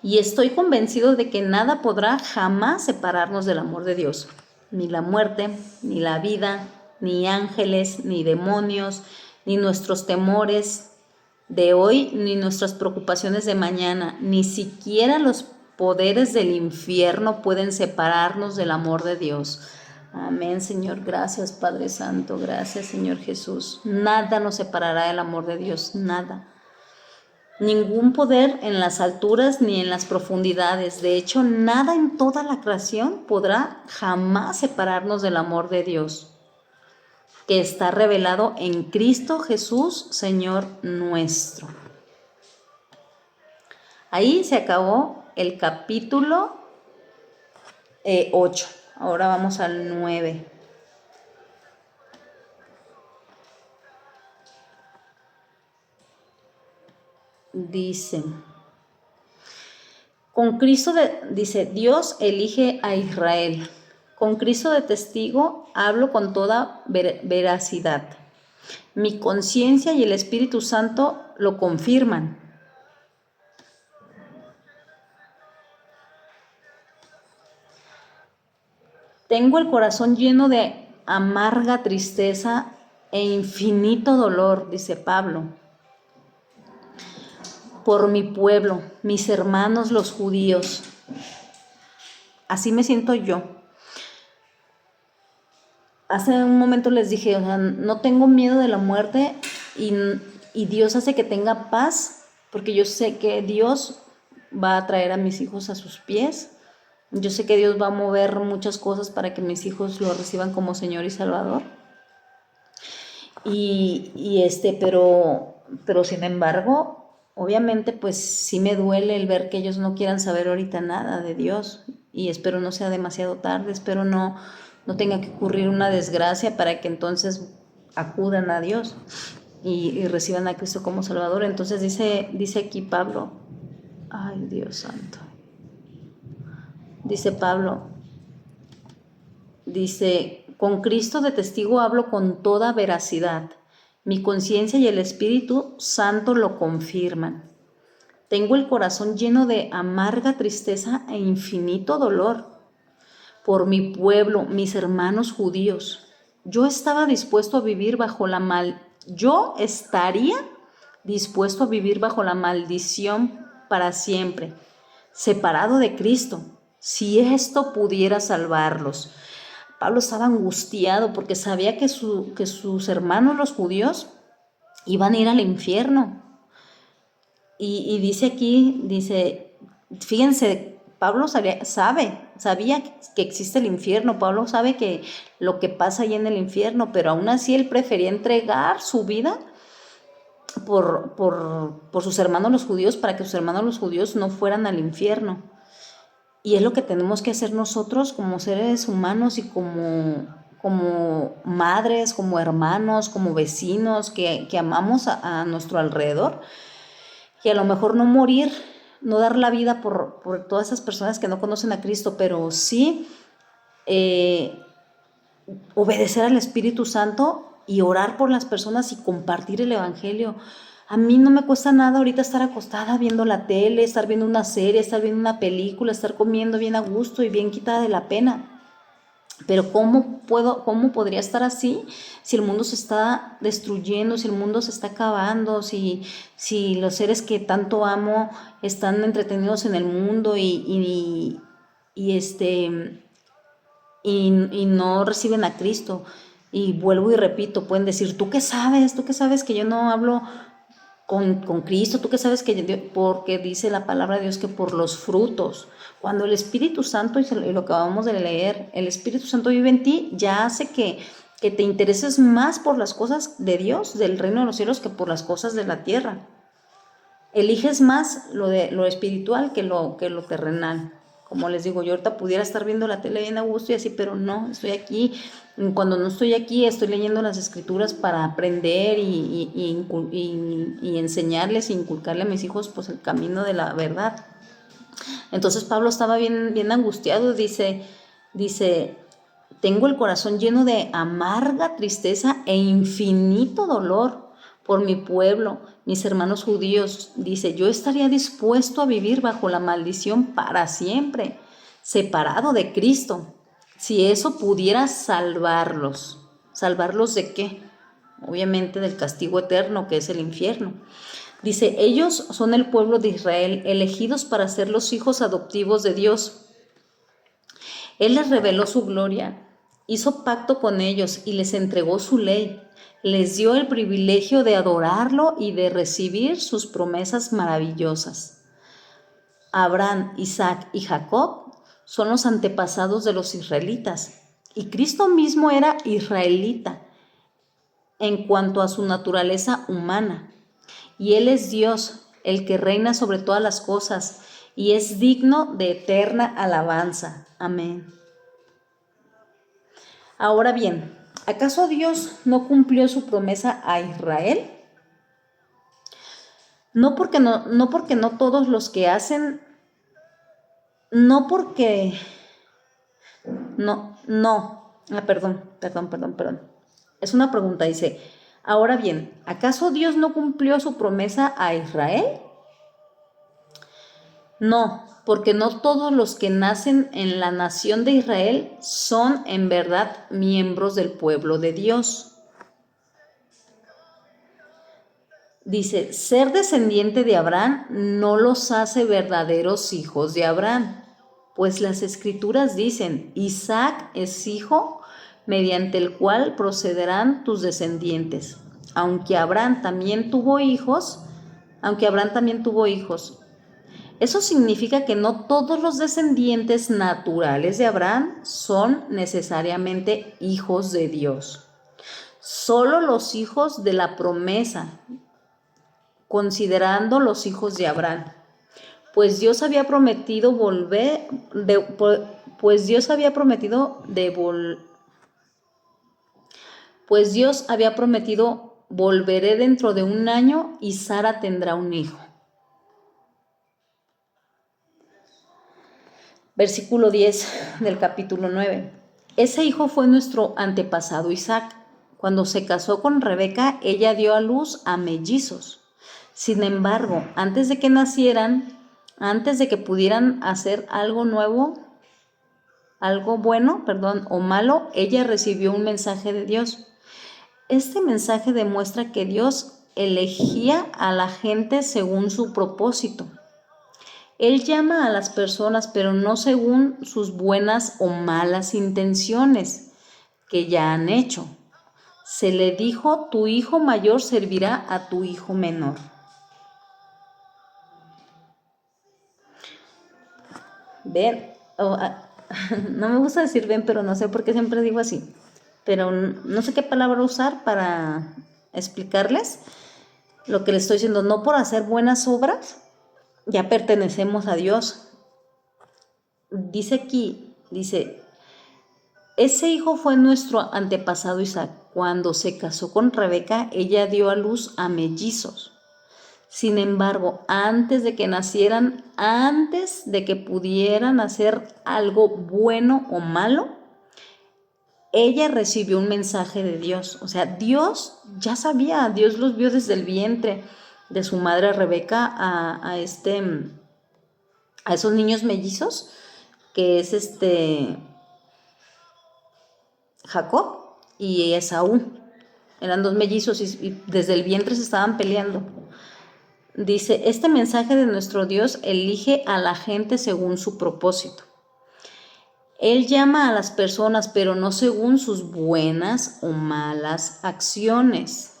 Y estoy convencido de que nada podrá jamás separarnos del amor de Dios. Ni la muerte, ni la vida, ni ángeles, ni demonios, ni nuestros temores de hoy, ni nuestras preocupaciones de mañana, ni siquiera los poderes del infierno pueden separarnos del amor de Dios. Amén, Señor. Gracias, Padre Santo. Gracias, Señor Jesús. Nada nos separará del amor de Dios, nada. Ningún poder en las alturas ni en las profundidades. De hecho, nada en toda la creación podrá jamás separarnos del amor de Dios, que está revelado en Cristo Jesús, Señor nuestro. Ahí se acabó el capítulo 8. Ahora vamos al 9. Dice, dice, Dios elige a Israel. Con Cristo de testigo hablo con toda veracidad. Mi conciencia y el Espíritu Santo lo confirman. Tengo el corazón lleno de amarga tristeza e infinito dolor, dice Pablo, por mi pueblo, mis hermanos los judíos. Así me siento yo. Hace un momento les dije, o sea, no tengo miedo de la muerte y Dios hace que tenga paz, porque yo sé que Dios va a traer a mis hijos a sus pies. Yo sé que Dios va a mover muchas cosas para que mis hijos lo reciban como Señor y Salvador. Pero sin embargo, obviamente, pues sí me duele el ver que ellos no quieran saber ahorita nada de Dios. Y espero no sea demasiado tarde, espero no tenga que ocurrir una desgracia para que entonces acudan a Dios y reciban a Cristo como Salvador. Entonces dice aquí Pablo, ay Dios santo, dice Pablo, dice, con Cristo de testigo hablo con toda veracidad. Mi conciencia y el Espíritu Santo lo confirman. Tengo el corazón lleno de amarga tristeza e infinito dolor por mi pueblo, mis hermanos judíos. Yo estaría dispuesto a vivir bajo la maldición para siempre, separado de Cristo, si esto pudiera salvarlos. Pablo estaba angustiado porque sabía que sus hermanos los judíos iban a ir al infierno. Y dice aquí, fíjense, Pablo sabía que existe el infierno, Pablo sabe que lo que pasa ahí en el infierno, pero aún así él prefería entregar su vida por sus hermanos los judíos, para que sus hermanos los judíos no fueran al infierno. Y es lo que tenemos que hacer nosotros como seres humanos y como madres, como hermanos, como vecinos que amamos a nuestro alrededor. Y a lo mejor no morir, no dar la vida por todas esas personas que no conocen a Cristo, pero sí obedecer al Espíritu Santo y orar por las personas y compartir el Evangelio. A mí no me cuesta nada ahorita estar acostada viendo la tele, estar viendo una serie, estar viendo una película, estar comiendo bien a gusto y bien quitada de la pena. Pero ¿cómo podría estar así si el mundo se está destruyendo, si el mundo se está acabando, si los seres que tanto amo están entretenidos en el mundo y no reciben a Cristo? Y vuelvo y repito, pueden decir, ¿tú qué sabes? ¿Tú qué sabes que yo no hablo con Cristo? ¿Tú qué sabes porque dice la palabra de Dios que por los frutos? Cuando el Espíritu Santo, y lo acabamos de leer, el Espíritu Santo vive en ti, ya hace que te intereses más por las cosas de Dios, del reino de los cielos, que por las cosas de la tierra. Eliges más lo espiritual que lo terrenal. Como les digo, yo ahorita pudiera estar viendo la tele bien a gusto y así, pero no, estoy aquí. Cuando no estoy aquí, estoy leyendo las Escrituras para aprender y enseñarles e inculcarle a mis hijos pues el camino de la verdad. Entonces Pablo estaba bien angustiado, dice, tengo el corazón lleno de amarga tristeza e infinito dolor por mi pueblo, mis hermanos judíos. Dice, yo estaría dispuesto a vivir bajo la maldición para siempre, separado de Cristo, si eso pudiera salvarlos. ¿Salvarlos de qué? Obviamente del castigo eterno, que es el infierno. Dice, ellos son el pueblo de Israel, elegidos para ser los hijos adoptivos de Dios. Él les reveló su gloria hizo pacto con ellos y les entregó su ley. Les dio el privilegio de adorarlo y de recibir sus promesas maravillosas. Abraham, Isaac y Jacob son los antepasados de los israelitas, y Cristo mismo era israelita en cuanto a su naturaleza humana. Y Él es Dios, el que reina sobre todas las cosas, y es digno de eterna alabanza. Amén. Ahora bien, ¿acaso Dios no cumplió su promesa a Israel? No porque no todos los que hacen, no porque, perdón. Es una pregunta, dice, ahora bien, ¿acaso Dios no cumplió su promesa a Israel? No, porque no todos los que nacen en la nación de Israel son en verdad miembros del pueblo de Dios. Dice, ser descendiente de Abraham no los hace verdaderos hijos de Abraham, pues las escrituras dicen, Isaac es hijo mediante el cual procederán tus descendientes. Aunque Abraham también tuvo hijos. Eso significa que no todos los descendientes naturales de Abraham son necesariamente hijos de Dios. Solo los hijos de la promesa, considerando los hijos de Abraham, pues Dios había prometido volveré dentro de un año y Sara tendrá un hijo. Versículo 10 del capítulo 9. Ese hijo fue nuestro antepasado Isaac. Cuando se casó con Rebeca, ella dio a luz a mellizos. Sin embargo, antes de que nacieran, antes de que pudieran hacer algo bueno o malo, ella recibió un mensaje de Dios. Este mensaje demuestra que Dios elegía a la gente según su propósito. Él llama a las personas, pero no según sus buenas o malas intenciones que ya han hecho. Se le dijo, tu hijo mayor servirá a tu hijo menor. Ven, no me gusta decir ven, pero no sé por qué siempre digo así. Pero no sé qué palabra usar para explicarles lo que les estoy diciendo. No por hacer buenas obras ya pertenecemos a Dios. Dice, ese hijo fue nuestro antepasado Isaac. Cuando se casó con Rebeca, ella dio a luz a mellizos. Sin embargo, antes de que nacieran, antes de que pudieran hacer algo bueno o malo, ella recibió un mensaje de Dios. O sea, Dios ya sabía, Dios los vio desde el vientre de su madre Rebeca a esos niños mellizos, que es Jacob y Esaú. Eran dos mellizos y desde el vientre se estaban peleando. Dice, este mensaje de nuestro Dios elige a la gente según su propósito. Él llama a las personas, pero no según sus buenas o malas acciones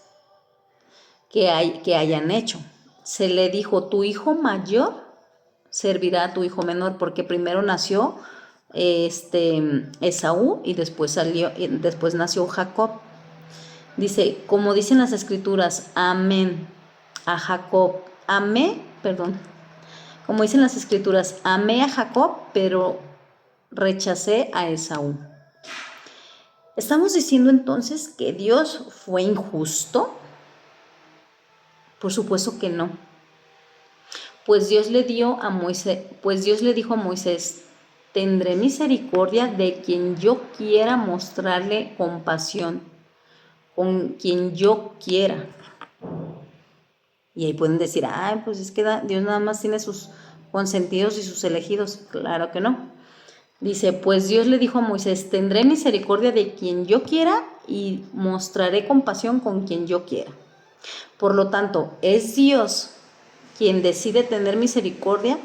que hayan hecho. Se le dijo, tu hijo mayor servirá a tu hijo menor, porque primero nació Esaú y después nació Jacob. Dice, como dicen las escrituras, amén a Jacob, como dicen las escrituras, amé a Jacob, pero rechacé a Esaú. ¿Estamos diciendo entonces que Dios fue injusto? Por supuesto que no. Pues Dios le dijo a Moisés, tendré misericordia de quien yo quiera mostrarle compasión, con quien yo quiera. Y ahí pueden decir, pues es que Dios nada más tiene sus consentidos y sus elegidos. Claro que no. Dice, pues Dios le dijo a Moisés, tendré misericordia de quien yo quiera y mostraré compasión con quien yo quiera. Por lo tanto, es Dios quien decide tener misericordia.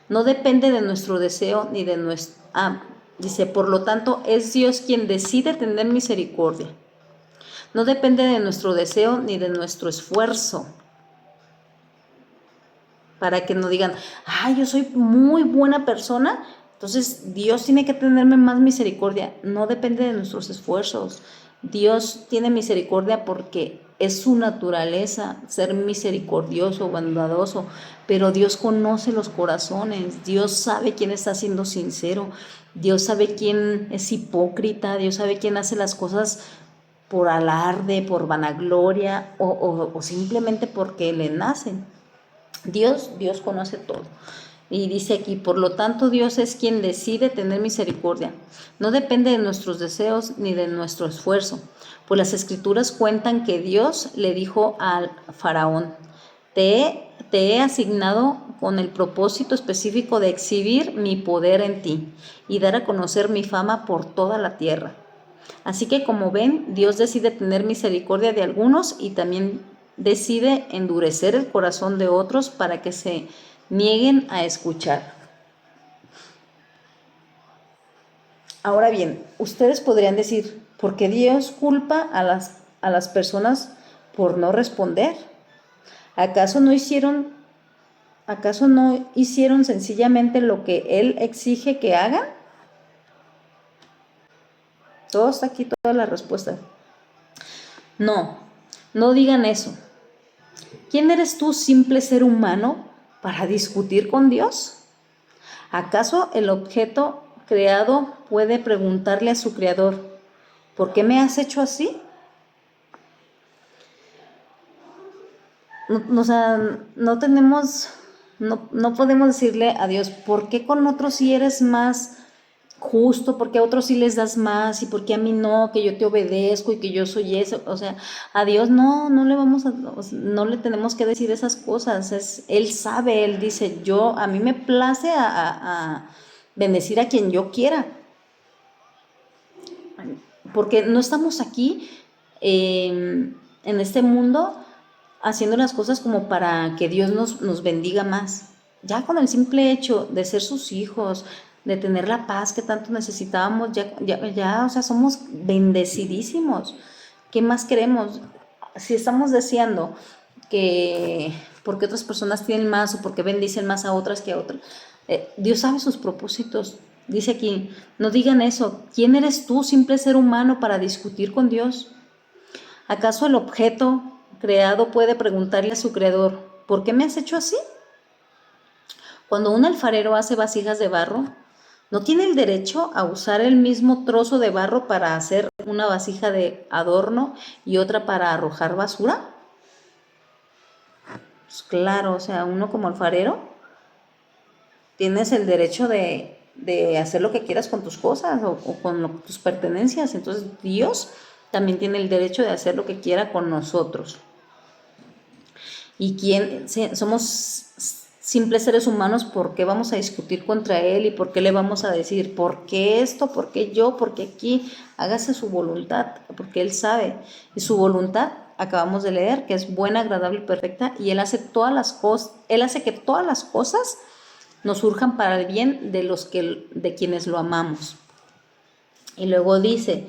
No depende de nuestro deseo ni de nuestro... Dice, por lo tanto, es Dios quien decide tener misericordia. No depende de nuestro deseo ni de nuestro esfuerzo. Para que no digan, ay, yo soy muy buena persona, entonces Dios tiene que tenerme más misericordia. No depende de nuestros esfuerzos. Dios tiene misericordia porque es su naturaleza ser misericordioso, bondadoso, pero Dios conoce los corazones, Dios sabe quién está siendo sincero, Dios sabe quién es hipócrita, Dios sabe quién hace las cosas por alarde, por vanagloria o simplemente porque le nacen. Dios conoce todo. Y dice aquí, por lo tanto Dios es quien decide tener misericordia. No depende de nuestros deseos ni de nuestro esfuerzo, pues las escrituras cuentan que Dios le dijo al faraón, te he asignado con el propósito específico de exhibir mi poder en ti y dar a conocer mi fama por toda la tierra. Así que como ven, Dios decide tener misericordia de algunos y también decide endurecer el corazón de otros para que se nieguen a escuchar. Ahora bien, ustedes podrían decir, ¿por qué Dios culpa a las personas por no responder? ¿Acaso no hicieron sencillamente lo que Él exige que hagan? Todo está aquí, toda la respuesta. No, no digan eso. ¿Quién eres tú, simple ser humano, para discutir con Dios? ¿Acaso el objeto creado puede preguntarle a su creador, ¿por qué me has hecho así? O sea, no podemos decirle a Dios, ¿por qué con otros sí eres más justo? ¿Por qué a otros sí les das más? ¿Y por qué a mí no? Que yo te obedezco y que yo soy eso. O sea, a Dios no le tenemos que decir esas cosas. Él sabe, Él dice, a mí me place a bendecir a quien yo quiera. Porque no estamos aquí en este mundo haciendo las cosas como para que Dios nos bendiga más. Ya con el simple hecho de ser sus hijos, de tener la paz que tanto necesitábamos, o sea, somos bendecidísimos. ¿Qué más queremos? Si estamos deseando que porque otras personas tienen más o porque bendicen más a otras que a otras, Dios sabe sus propósitos. Dice aquí, no digan eso. ¿Quién eres tú, simple ser humano, para discutir con Dios? ¿Acaso el objeto creado puede preguntarle a su creador, ¿por qué me has hecho así? Cuando un alfarero hace vasijas de barro, ¿no tiene el derecho a usar el mismo trozo de barro para hacer una vasija de adorno y otra para arrojar basura? Pues claro, o sea, uno como alfarero tienes el derecho de hacer lo que quieras con tus cosas o con tus pertenencias. Entonces Dios también tiene el derecho de hacer lo que quiera con nosotros. Y somos simples seres humanos, ¿por qué vamos a discutir contra Él? ¿Y por qué le vamos a decir, ¿por qué esto? ¿Por qué yo? ¿Por qué aquí? Hágase su voluntad, porque Él sabe. Y su voluntad, acabamos de leer, que es buena, agradable y perfecta, y Él hace que todas las cosas nos surjan para el bien de quienes lo amamos. Y luego dice,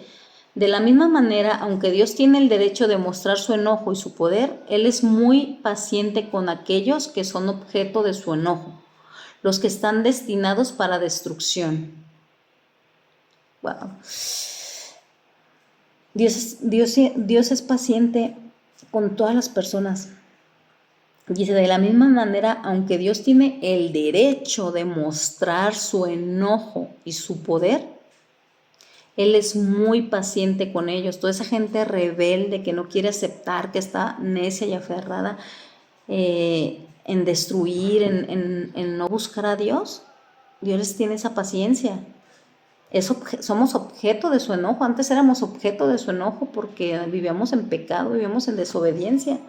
de la misma manera, aunque Dios tiene el derecho de mostrar su enojo y su poder, Él es muy paciente con aquellos que son objeto de su enojo, los que están destinados para destrucción. Wow. Dios es paciente con todas las personas. Dice, de la misma manera, aunque Dios tiene el derecho de mostrar su enojo y su poder, Él es muy paciente con ellos. Toda esa gente rebelde que no quiere aceptar, que está necia y aferrada en destruir, en no buscar a Dios, Dios les tiene esa paciencia. Somos objeto de su enojo. Antes éramos objeto de su enojo porque vivíamos en pecado, vivíamos en desobediencia.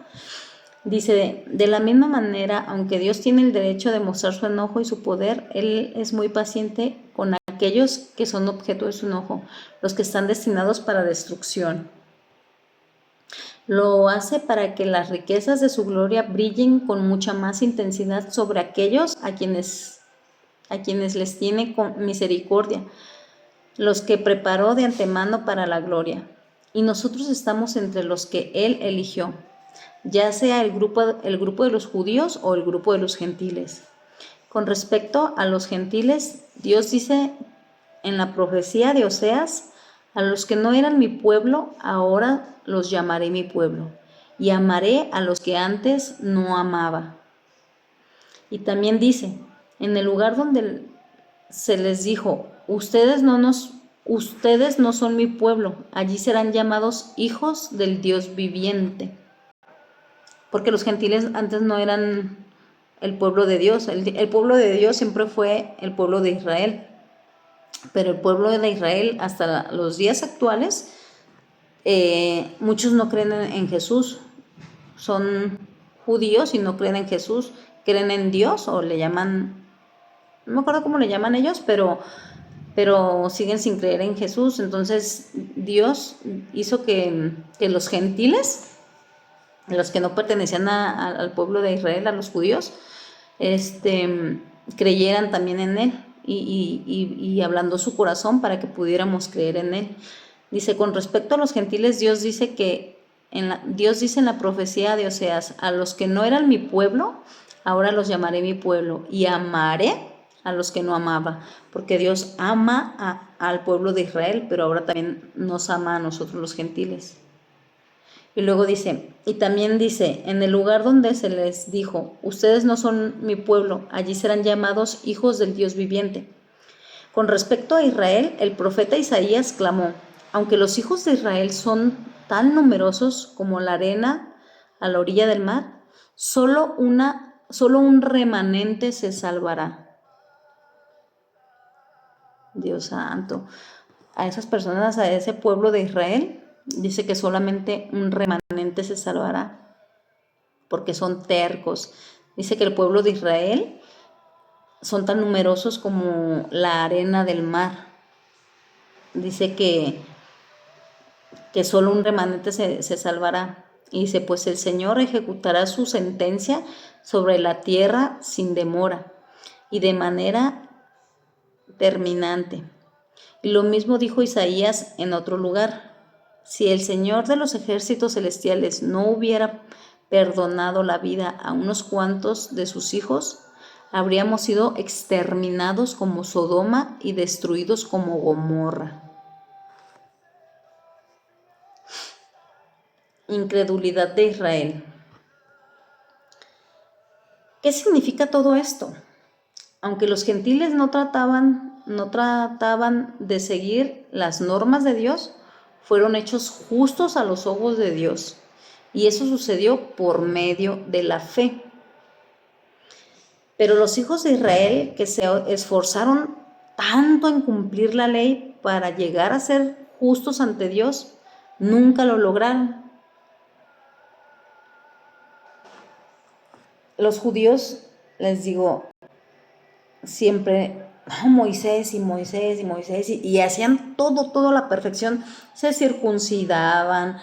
Dice, de la misma manera, aunque Dios tiene el derecho de mostrar su enojo y su poder, Él es muy paciente con aquellos que son objeto de su enojo, los que están destinados para destrucción. Lo hace para que las riquezas de su gloria brillen con mucha más intensidad sobre aquellos a quienes les tiene con misericordia. los que preparó de antemano para la gloria. Y nosotros estamos entre los que Él eligió, ya sea el grupo de los judíos o el grupo de los gentiles. Con respecto a los gentiles, Dios dice en la profecía de Oseas: a los que no eran mi pueblo, ahora los llamaré mi pueblo, y amaré a los que antes no amaba. Y también dice, en el lugar donde se les dijo, ustedes no son mi pueblo, allí serán llamados hijos del Dios viviente. Porque los gentiles antes no eran el pueblo de Dios. El pueblo de Dios siempre fue el pueblo de Israel. Pero el pueblo de Israel hasta los días actuales, muchos no creen en Jesús. Son judíos y no creen en Jesús. Creen en Dios o le llaman, no me acuerdo cómo le llaman ellos, pero siguen sin creer en Jesús. Entonces Dios hizo que los gentiles, los que no pertenecían al pueblo de Israel, a los judíos, creyeran también en Él y ablandó su corazón para que pudiéramos creer en Él. Dice, con respecto a los gentiles, Dios dice en la profecía de Oseas, a los que no eran mi pueblo, ahora los llamaré mi pueblo, y amaré a los que no amaba, porque Dios ama al pueblo de Israel, pero ahora también nos ama a nosotros los gentiles. Y luego dice, y también dice, en el lugar donde se les dijo, ustedes no son mi pueblo, allí serán llamados hijos del Dios viviente. Con respecto a Israel, el profeta Isaías clamó, aunque los hijos de Israel son tan numerosos como la arena a la orilla del mar, solo un remanente se salvará. Dios santo. A esas personas, a ese pueblo de Israel, dice que solamente un remanente se salvará, porque son tercos. Dice que el pueblo de Israel son tan numerosos como la arena del mar. Dice que solo un remanente se salvará. Y dice, pues el Señor ejecutará su sentencia sobre la tierra sin demora y de manera terminante. Y lo mismo dijo Isaías en otro lugar. Si el Señor de los ejércitos celestiales no hubiera perdonado la vida a unos cuantos de sus hijos, habríamos sido exterminados como Sodoma y destruidos como Gomorra. Incredulidad de Israel. ¿Qué significa todo esto? Aunque los gentiles no trataban de seguir las normas de Dios, fueron hechos justos a los ojos de Dios. Y eso sucedió por medio de la fe. Pero los hijos de Israel, que se esforzaron tanto en cumplir la ley para llegar a ser justos ante Dios, nunca lo lograron. Los judíos, les digo, siempre Moisés y hacían todo a la perfección, se circuncidaban,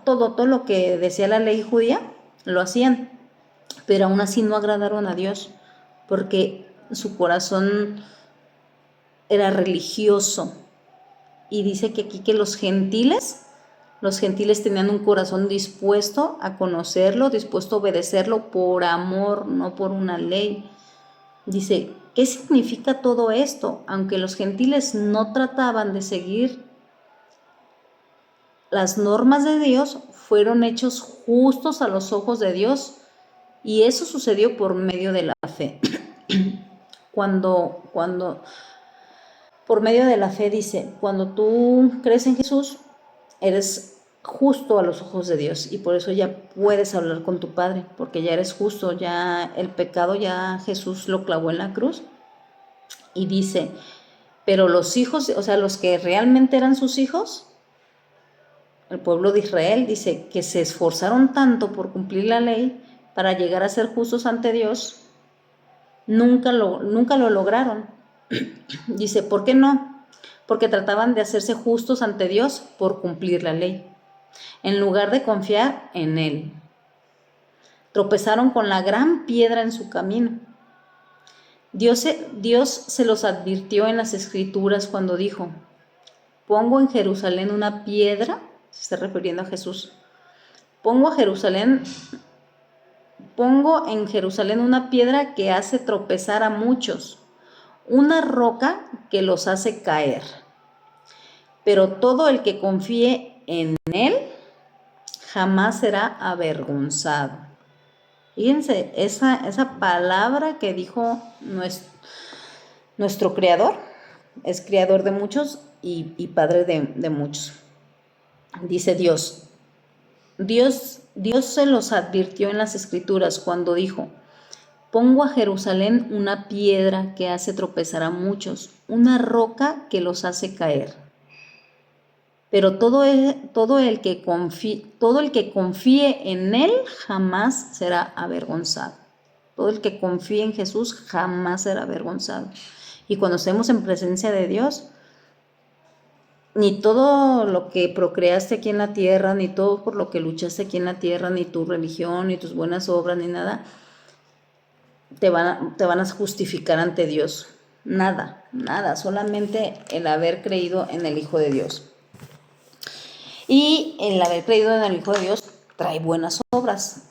todo lo que decía la ley judía, lo hacían, pero aún así no agradaron a Dios, porque su corazón era religioso. Y dice que aquí que los gentiles tenían un corazón dispuesto a conocerlo, dispuesto a obedecerlo por amor, no por una ley. Dice, ¿qué significa todo esto? Aunque los gentiles no trataban de seguir las normas de Dios, fueron hechos justos a los ojos de Dios, y eso sucedió por medio de la fe. Cuando por medio de la fe, dice, cuando tú crees en Jesús, eres justo a los ojos de Dios, y por eso ya puedes hablar con tu Padre, porque ya eres justo, ya el pecado ya Jesús lo clavó en la cruz. Y dice, pero los hijos, o sea, los que realmente eran sus hijos, el pueblo de Israel, dice que se esforzaron tanto por cumplir la ley para llegar a ser justos ante Dios, nunca lo lograron. Dice, ¿por qué no? Porque trataban de hacerse justos ante Dios por cumplir la ley, en lugar de confiar en Él. Tropezaron con la gran piedra en su camino. Dios se los advirtió en las Escrituras cuando dijo, pongo en Jerusalén una piedra, se está refiriendo a Jesús, pongo en Jerusalén una piedra que hace tropezar a muchos, una roca que los hace caer. Pero todo el que confíe en él jamás será avergonzado. Fíjense, esa palabra que dijo nuestro Creador, es Creador de muchos y Padre de muchos. Dice Dios se los advirtió en las Escrituras cuando dijo: pongo a Jerusalén una piedra que hace tropezar a muchos, una roca que los hace caer. Pero todo el que confíe en él jamás será avergonzado. Todo el que confíe en Jesús jamás será avergonzado. Y cuando estemos en presencia de Dios, ni todo lo que procreaste aquí en la tierra, ni todo por lo que luchaste aquí en la tierra, ni tu religión, ni tus buenas obras, ni nada, te van a justificar ante Dios. Nada, solamente el haber creído en el Hijo de Dios. Y el haber creído en el Hijo de Dios trae buenas obras.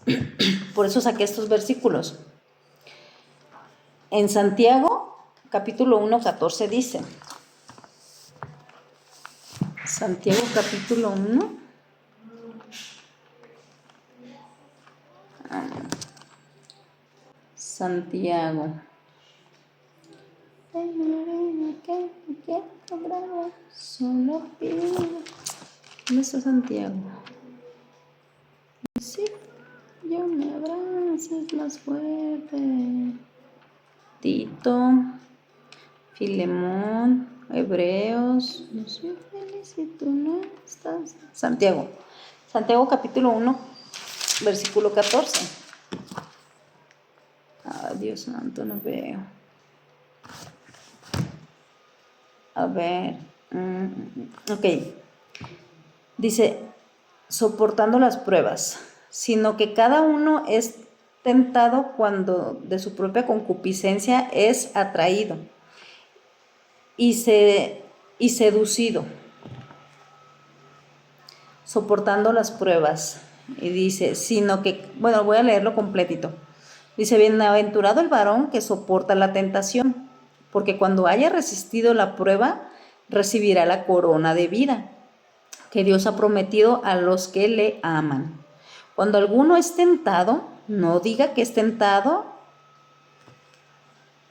Por eso saqué estos versículos. En Santiago, capítulo 1, 14 dice. Santiago, capítulo 1. Santiago. Solo pido. ¿Dónde está Santiago? Sí, yo me abraces más fuerte. Tito, Filemón, Hebreos. No soy feliz si tú no estás. Santiago capítulo 1, versículo 14. Ay, Dios santo, no veo. A ver. Ok. Dice, soportando las pruebas, sino que cada uno es tentado cuando de su propia concupiscencia es atraído y seducido. Soportando las pruebas. Y dice, sino que, bueno, voy a leerlo completito. Dice, bienaventurado el varón que soporta la tentación, porque cuando haya resistido la prueba, recibirá la corona de vida que Dios ha prometido a los que le aman. Cuando alguno es tentado, no diga que es tentado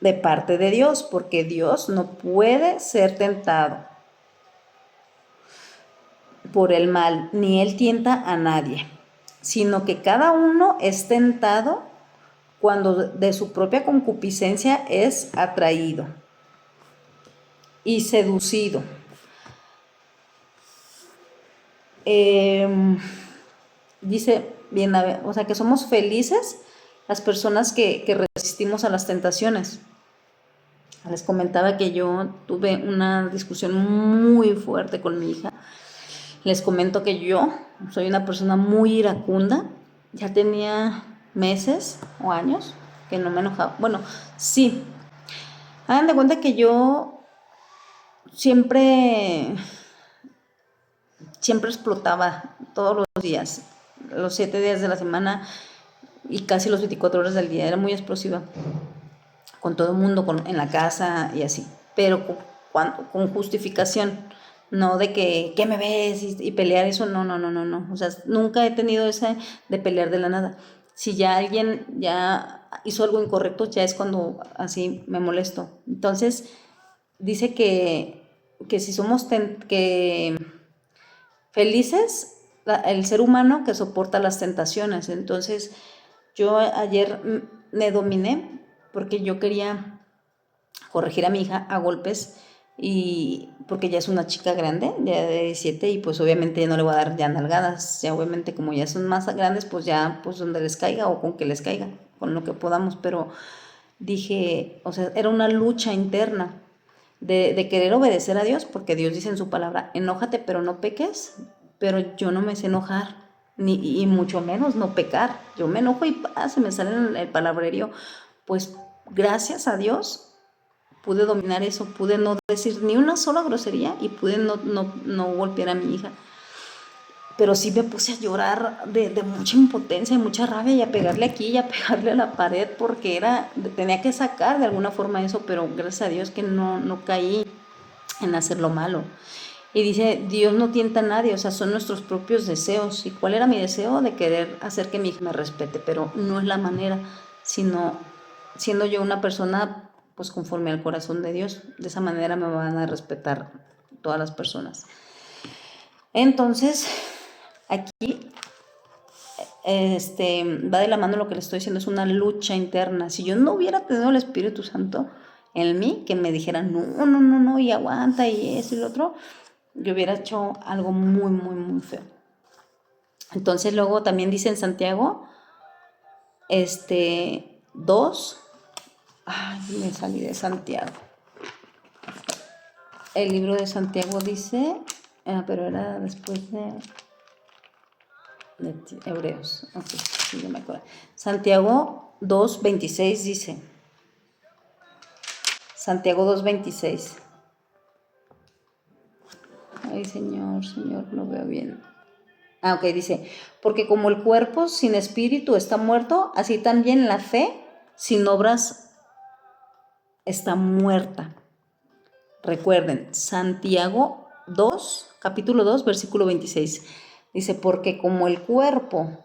de parte de Dios, porque Dios no puede ser tentado por el mal, ni él tienta a nadie, sino que cada uno es tentado cuando de su propia concupiscencia es atraído y seducido. Dice, bien, o sea, que somos felices las personas que resistimos a las tentaciones. Les comentaba que yo tuve una discusión muy fuerte con mi hija. Les comento que yo soy una persona muy iracunda. Ya tenía meses o años que no me enojaba. Bueno, sí. Hagan de cuenta que yo siempre explotaba todos los días, los 7 días de la semana y casi los 24 horas del día. Era muy explosiva con todo el mundo, en la casa y así, pero con justificación, no de que ¿qué me ves? Y pelear, eso no, o sea, nunca he tenido ese de pelear de la nada. Si ya alguien ya hizo algo incorrecto, ya es cuando así me molesto. Entonces dice que si somos felices, el ser humano que soporta las tentaciones. Entonces yo ayer me dominé porque yo quería corregir a mi hija a golpes, y porque ya es una chica grande, ya de 17, y pues obviamente no le voy a dar ya nalgadas, ya obviamente como ya son más grandes, pues ya pues donde les caiga o con que les caiga, con lo que podamos. Pero dije, o sea, era una lucha interna de querer obedecer a Dios, porque Dios dice en su palabra, enójate pero no peques, pero yo no me sé enojar, y mucho menos no pecar. Yo me enojo y se me sale el palabrerío. Pues gracias a Dios pude dominar eso, pude no decir ni una sola grosería y pude no golpear a mi hija. Pero sí me puse a llorar de mucha impotencia, de mucha rabia, y a pegarle aquí y a pegarle a la pared, porque tenía que sacar de alguna forma eso, pero gracias a Dios que no caí en hacer lo malo. Y dice, Dios no tienta a nadie, o sea, son nuestros propios deseos. ¿Y cuál era mi deseo? De querer hacer que mi hija me respete, pero no es la manera, sino siendo yo una persona pues conforme al corazón de Dios. De esa manera me van a respetar todas las personas. Entonces, aquí va de la mano lo que le estoy diciendo, es una lucha interna. Si yo no hubiera tenido el Espíritu Santo en mí, que me dijera no, y aguanta, y eso y lo otro, yo hubiera hecho algo muy, muy, muy feo. Entonces luego también dice en Santiago, 2, me salí de Santiago. El libro de Santiago dice, pero era después de Hebreos. Ok, sí, yo me acuerdo. Santiago 2:26 dice. Santiago 2:26. Ay, Señor, no veo bien. Ok, dice, porque como el cuerpo sin espíritu está muerto, así también la fe sin obras está muerta. Recuerden, Santiago 2, capítulo 2, versículo 26. Dice, porque como el cuerpo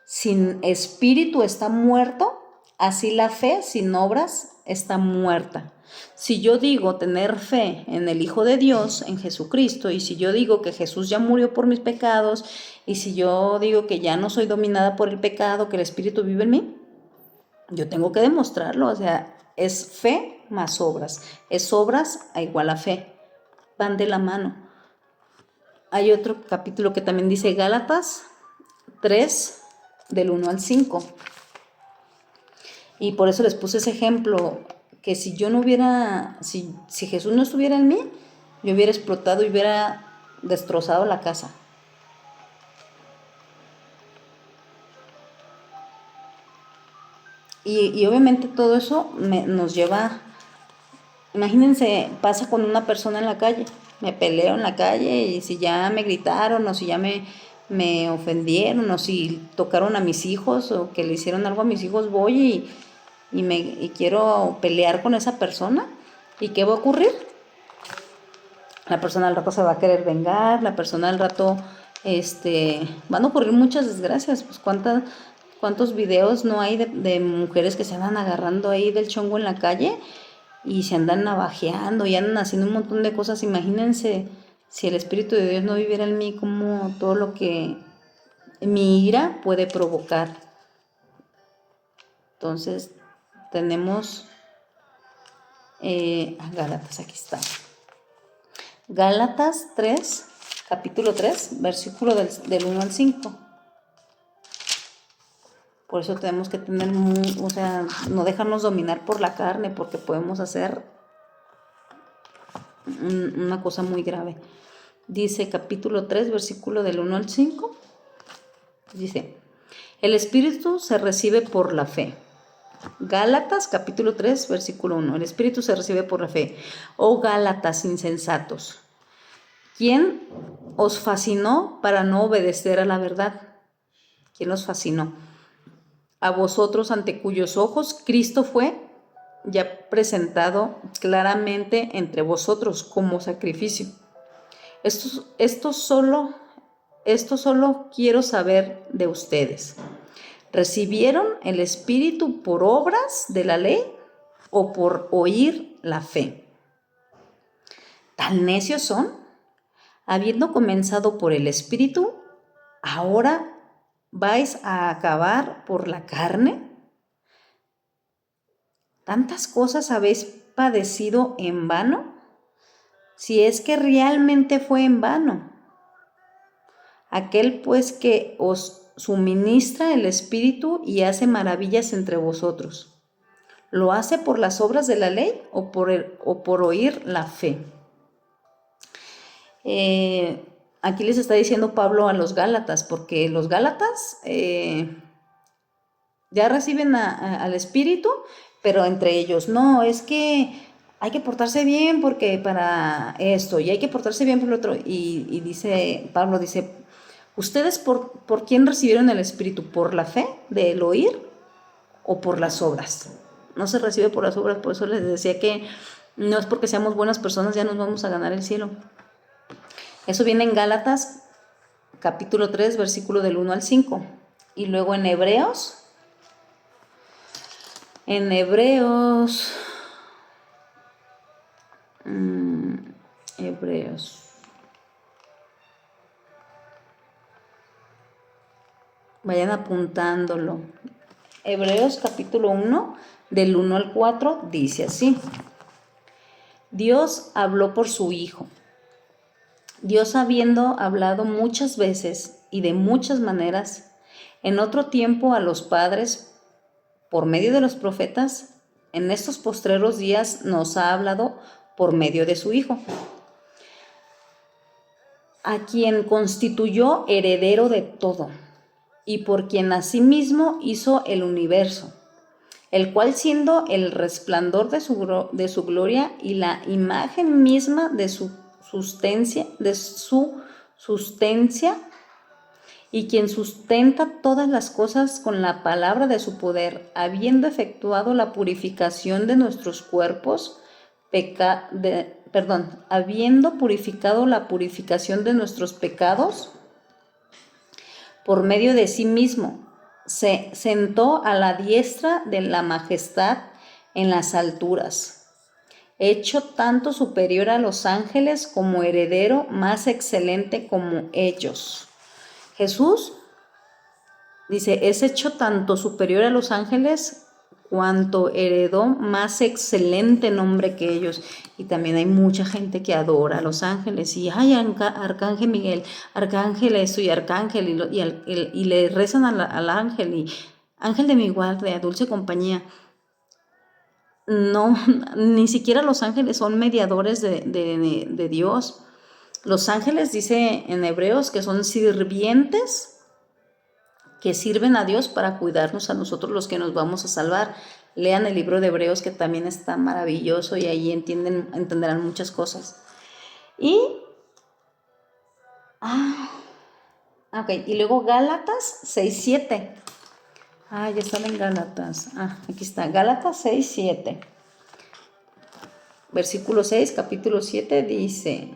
sin espíritu está muerto, así la fe sin obras está muerta. Si yo digo tener fe en el Hijo de Dios, en Jesucristo, y si yo digo que Jesús ya murió por mis pecados, y si yo digo que ya no soy dominada por el pecado, que el Espíritu vive en mí, yo tengo que demostrarlo. O sea, es fe más obras. Es obras a igual a fe. Van de la mano. Hay otro capítulo que también dice Gálatas 3, del 1 al 5. Y por eso les puse ese ejemplo, que si yo no hubiera, si Jesús no estuviera en mí, yo hubiera explotado y hubiera destrozado la casa. Y obviamente todo eso nos lleva, imagínense, pasa con una persona en la calle, me peleo en la calle y si ya me gritaron o si ya me ofendieron o si tocaron a mis hijos o que le hicieron algo a mis hijos, voy y quiero pelear con esa persona. ¿Y qué va a ocurrir? La persona al rato se va a querer vengar, la persona al rato, van a ocurrir muchas desgracias. Pues cuántos videos no hay de mujeres que se van agarrando ahí del chongo en la calle y se andan navajeando y andan haciendo un montón de cosas. Imagínense si el Espíritu de Dios no viviera en mí, como todo lo que mi ira puede provocar. Entonces tenemos Gálatas, aquí está. Gálatas 3, capítulo 3, versículo del 1 al 5. Por eso tenemos que tener, no dejarnos dominar por la carne, porque podemos hacer una cosa muy grave. Dice capítulo 3, versículo del 1 al 5. Dice, el Espíritu se recibe por la fe. Gálatas capítulo 3, versículo 1. El Espíritu se recibe por la fe. Oh Gálatas insensatos, ¿quién os fascinó para no obedecer a la verdad? ¿Quién os fascinó? A vosotros ante cuyos ojos Cristo fue ya presentado claramente entre vosotros como sacrificio. Esto solo quiero saber de ustedes. ¿Recibieron el Espíritu por obras de la ley o por oír la fe? ¿Tan necios son? Habiendo comenzado por el Espíritu, ¿ahora vais a acabar por la carne? ¿Tantas cosas habéis padecido en vano? Si es que realmente fue en vano. Aquel pues que os suministra el Espíritu y hace maravillas entre vosotros, ¿lo hace por las obras de la ley o por oír la fe? Aquí les está diciendo Pablo a los Gálatas, porque los Gálatas ya reciben al Espíritu, pero entre ellos, no, es que hay que portarse bien porque para esto, y hay que portarse bien por lo otro. Y dice, Pablo dice, ¿ustedes por quién recibieron el Espíritu? ¿Por la fe del oír o por las obras? No se recibe por las obras, por eso les decía que no es porque seamos buenas personas ya nos vamos a ganar el cielo. Eso viene en Gálatas capítulo 3, versículo del 1 al 5. Y luego en Hebreos, vayan apuntándolo. Hebreos capítulo 1, del 1 al 4, dice así. Dios habló por su Hijo. Dios, habiendo hablado muchas veces y de muchas maneras, en otro tiempo a los padres por medio de los profetas, en estos postreros días nos ha hablado por medio de su Hijo, a quien constituyó heredero de todo, y por quien asimismo hizo el universo, el cual siendo el resplandor de su gloria y la imagen misma de su sustancia, y quien sustenta todas las cosas con la palabra de su poder, habiendo efectuado la purificación de nuestros cuerpos, habiendo purificado la purificación de nuestros pecados, por medio de sí mismo, se sentó a la diestra de la majestad en las alturas, hecho tanto superior a los ángeles como heredero más excelente como ellos. Jesús, dice, es hecho tanto superior a los ángeles cuanto heredó más excelente nombre que ellos. Y también hay mucha gente que adora a los ángeles y ay, arcángel Miguel, arcángel esto y arcángel y le rezan al ángel y ángel de mi guardia, dulce compañía. No, ni siquiera los ángeles son mediadores de Dios. Los ángeles, dice en Hebreos, que son sirvientes que sirven a Dios para cuidarnos a nosotros los que nos vamos a salvar. Lean el libro de Hebreos, que también está maravilloso y ahí entenderán muchas cosas. Y luego Gálatas 6:7. Ya estaba en Gálatas. Aquí está, Gálatas 6:7. Versículo 6, capítulo 7 dice...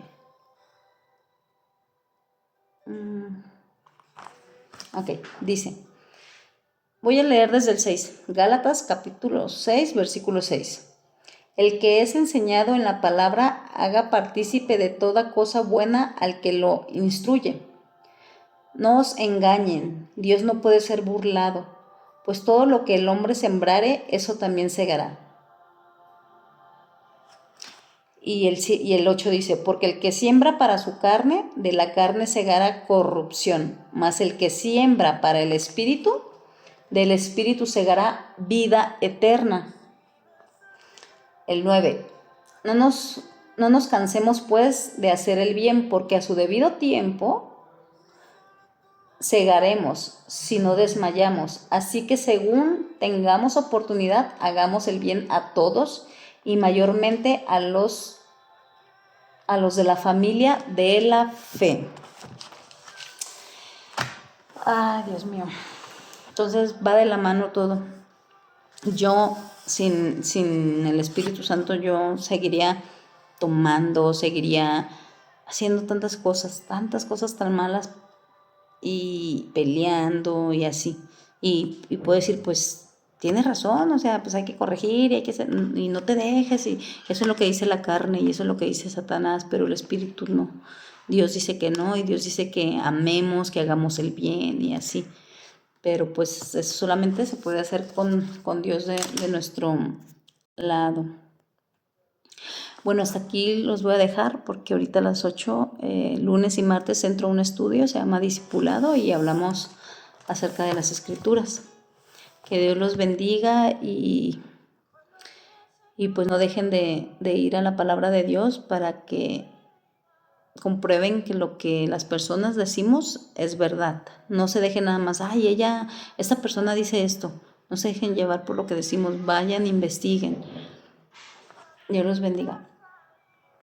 dice, voy a leer desde el 6, Gálatas capítulo 6, versículo 6. El que es enseñado en la palabra haga partícipe de toda cosa buena al que lo instruye. No os engañen, Dios no puede ser burlado, pues todo lo que el hombre sembrare, eso también segará. Y el 8 dice, porque el que siembra para su carne, de la carne segará corrupción, mas el que siembra para el Espíritu, del Espíritu segará vida eterna. El 9, no nos cansemos pues de hacer el bien, porque a su debido tiempo segaremos, si no desmayamos. Así que según tengamos oportunidad, hagamos el bien a todos y mayormente a los de la familia de la fe. Dios mío. Entonces va de la mano todo. Yo sin el Espíritu Santo yo seguiría tomando, seguiría haciendo tantas cosas tan malas y peleando y así. Y puedo decir, pues tienes razón, o sea, pues hay que corregir y no te dejes, y eso es lo que dice la carne y eso es lo que dice Satanás, pero el Espíritu no. Dios dice que no, y Dios dice que amemos, que hagamos el bien y así. Pero pues eso solamente se puede hacer con Dios de nuestro lado. Bueno, hasta aquí los voy a dejar porque ahorita a las 8, lunes y martes, entro a un estudio, se llama Discipulado, y hablamos acerca de las Escrituras. Que Dios los bendiga y pues no dejen de ir a la palabra de Dios para que comprueben que lo que las personas decimos es verdad. No se dejen nada más, esta persona dice esto. No se dejen llevar por lo que decimos, vayan, investiguen. Dios los bendiga.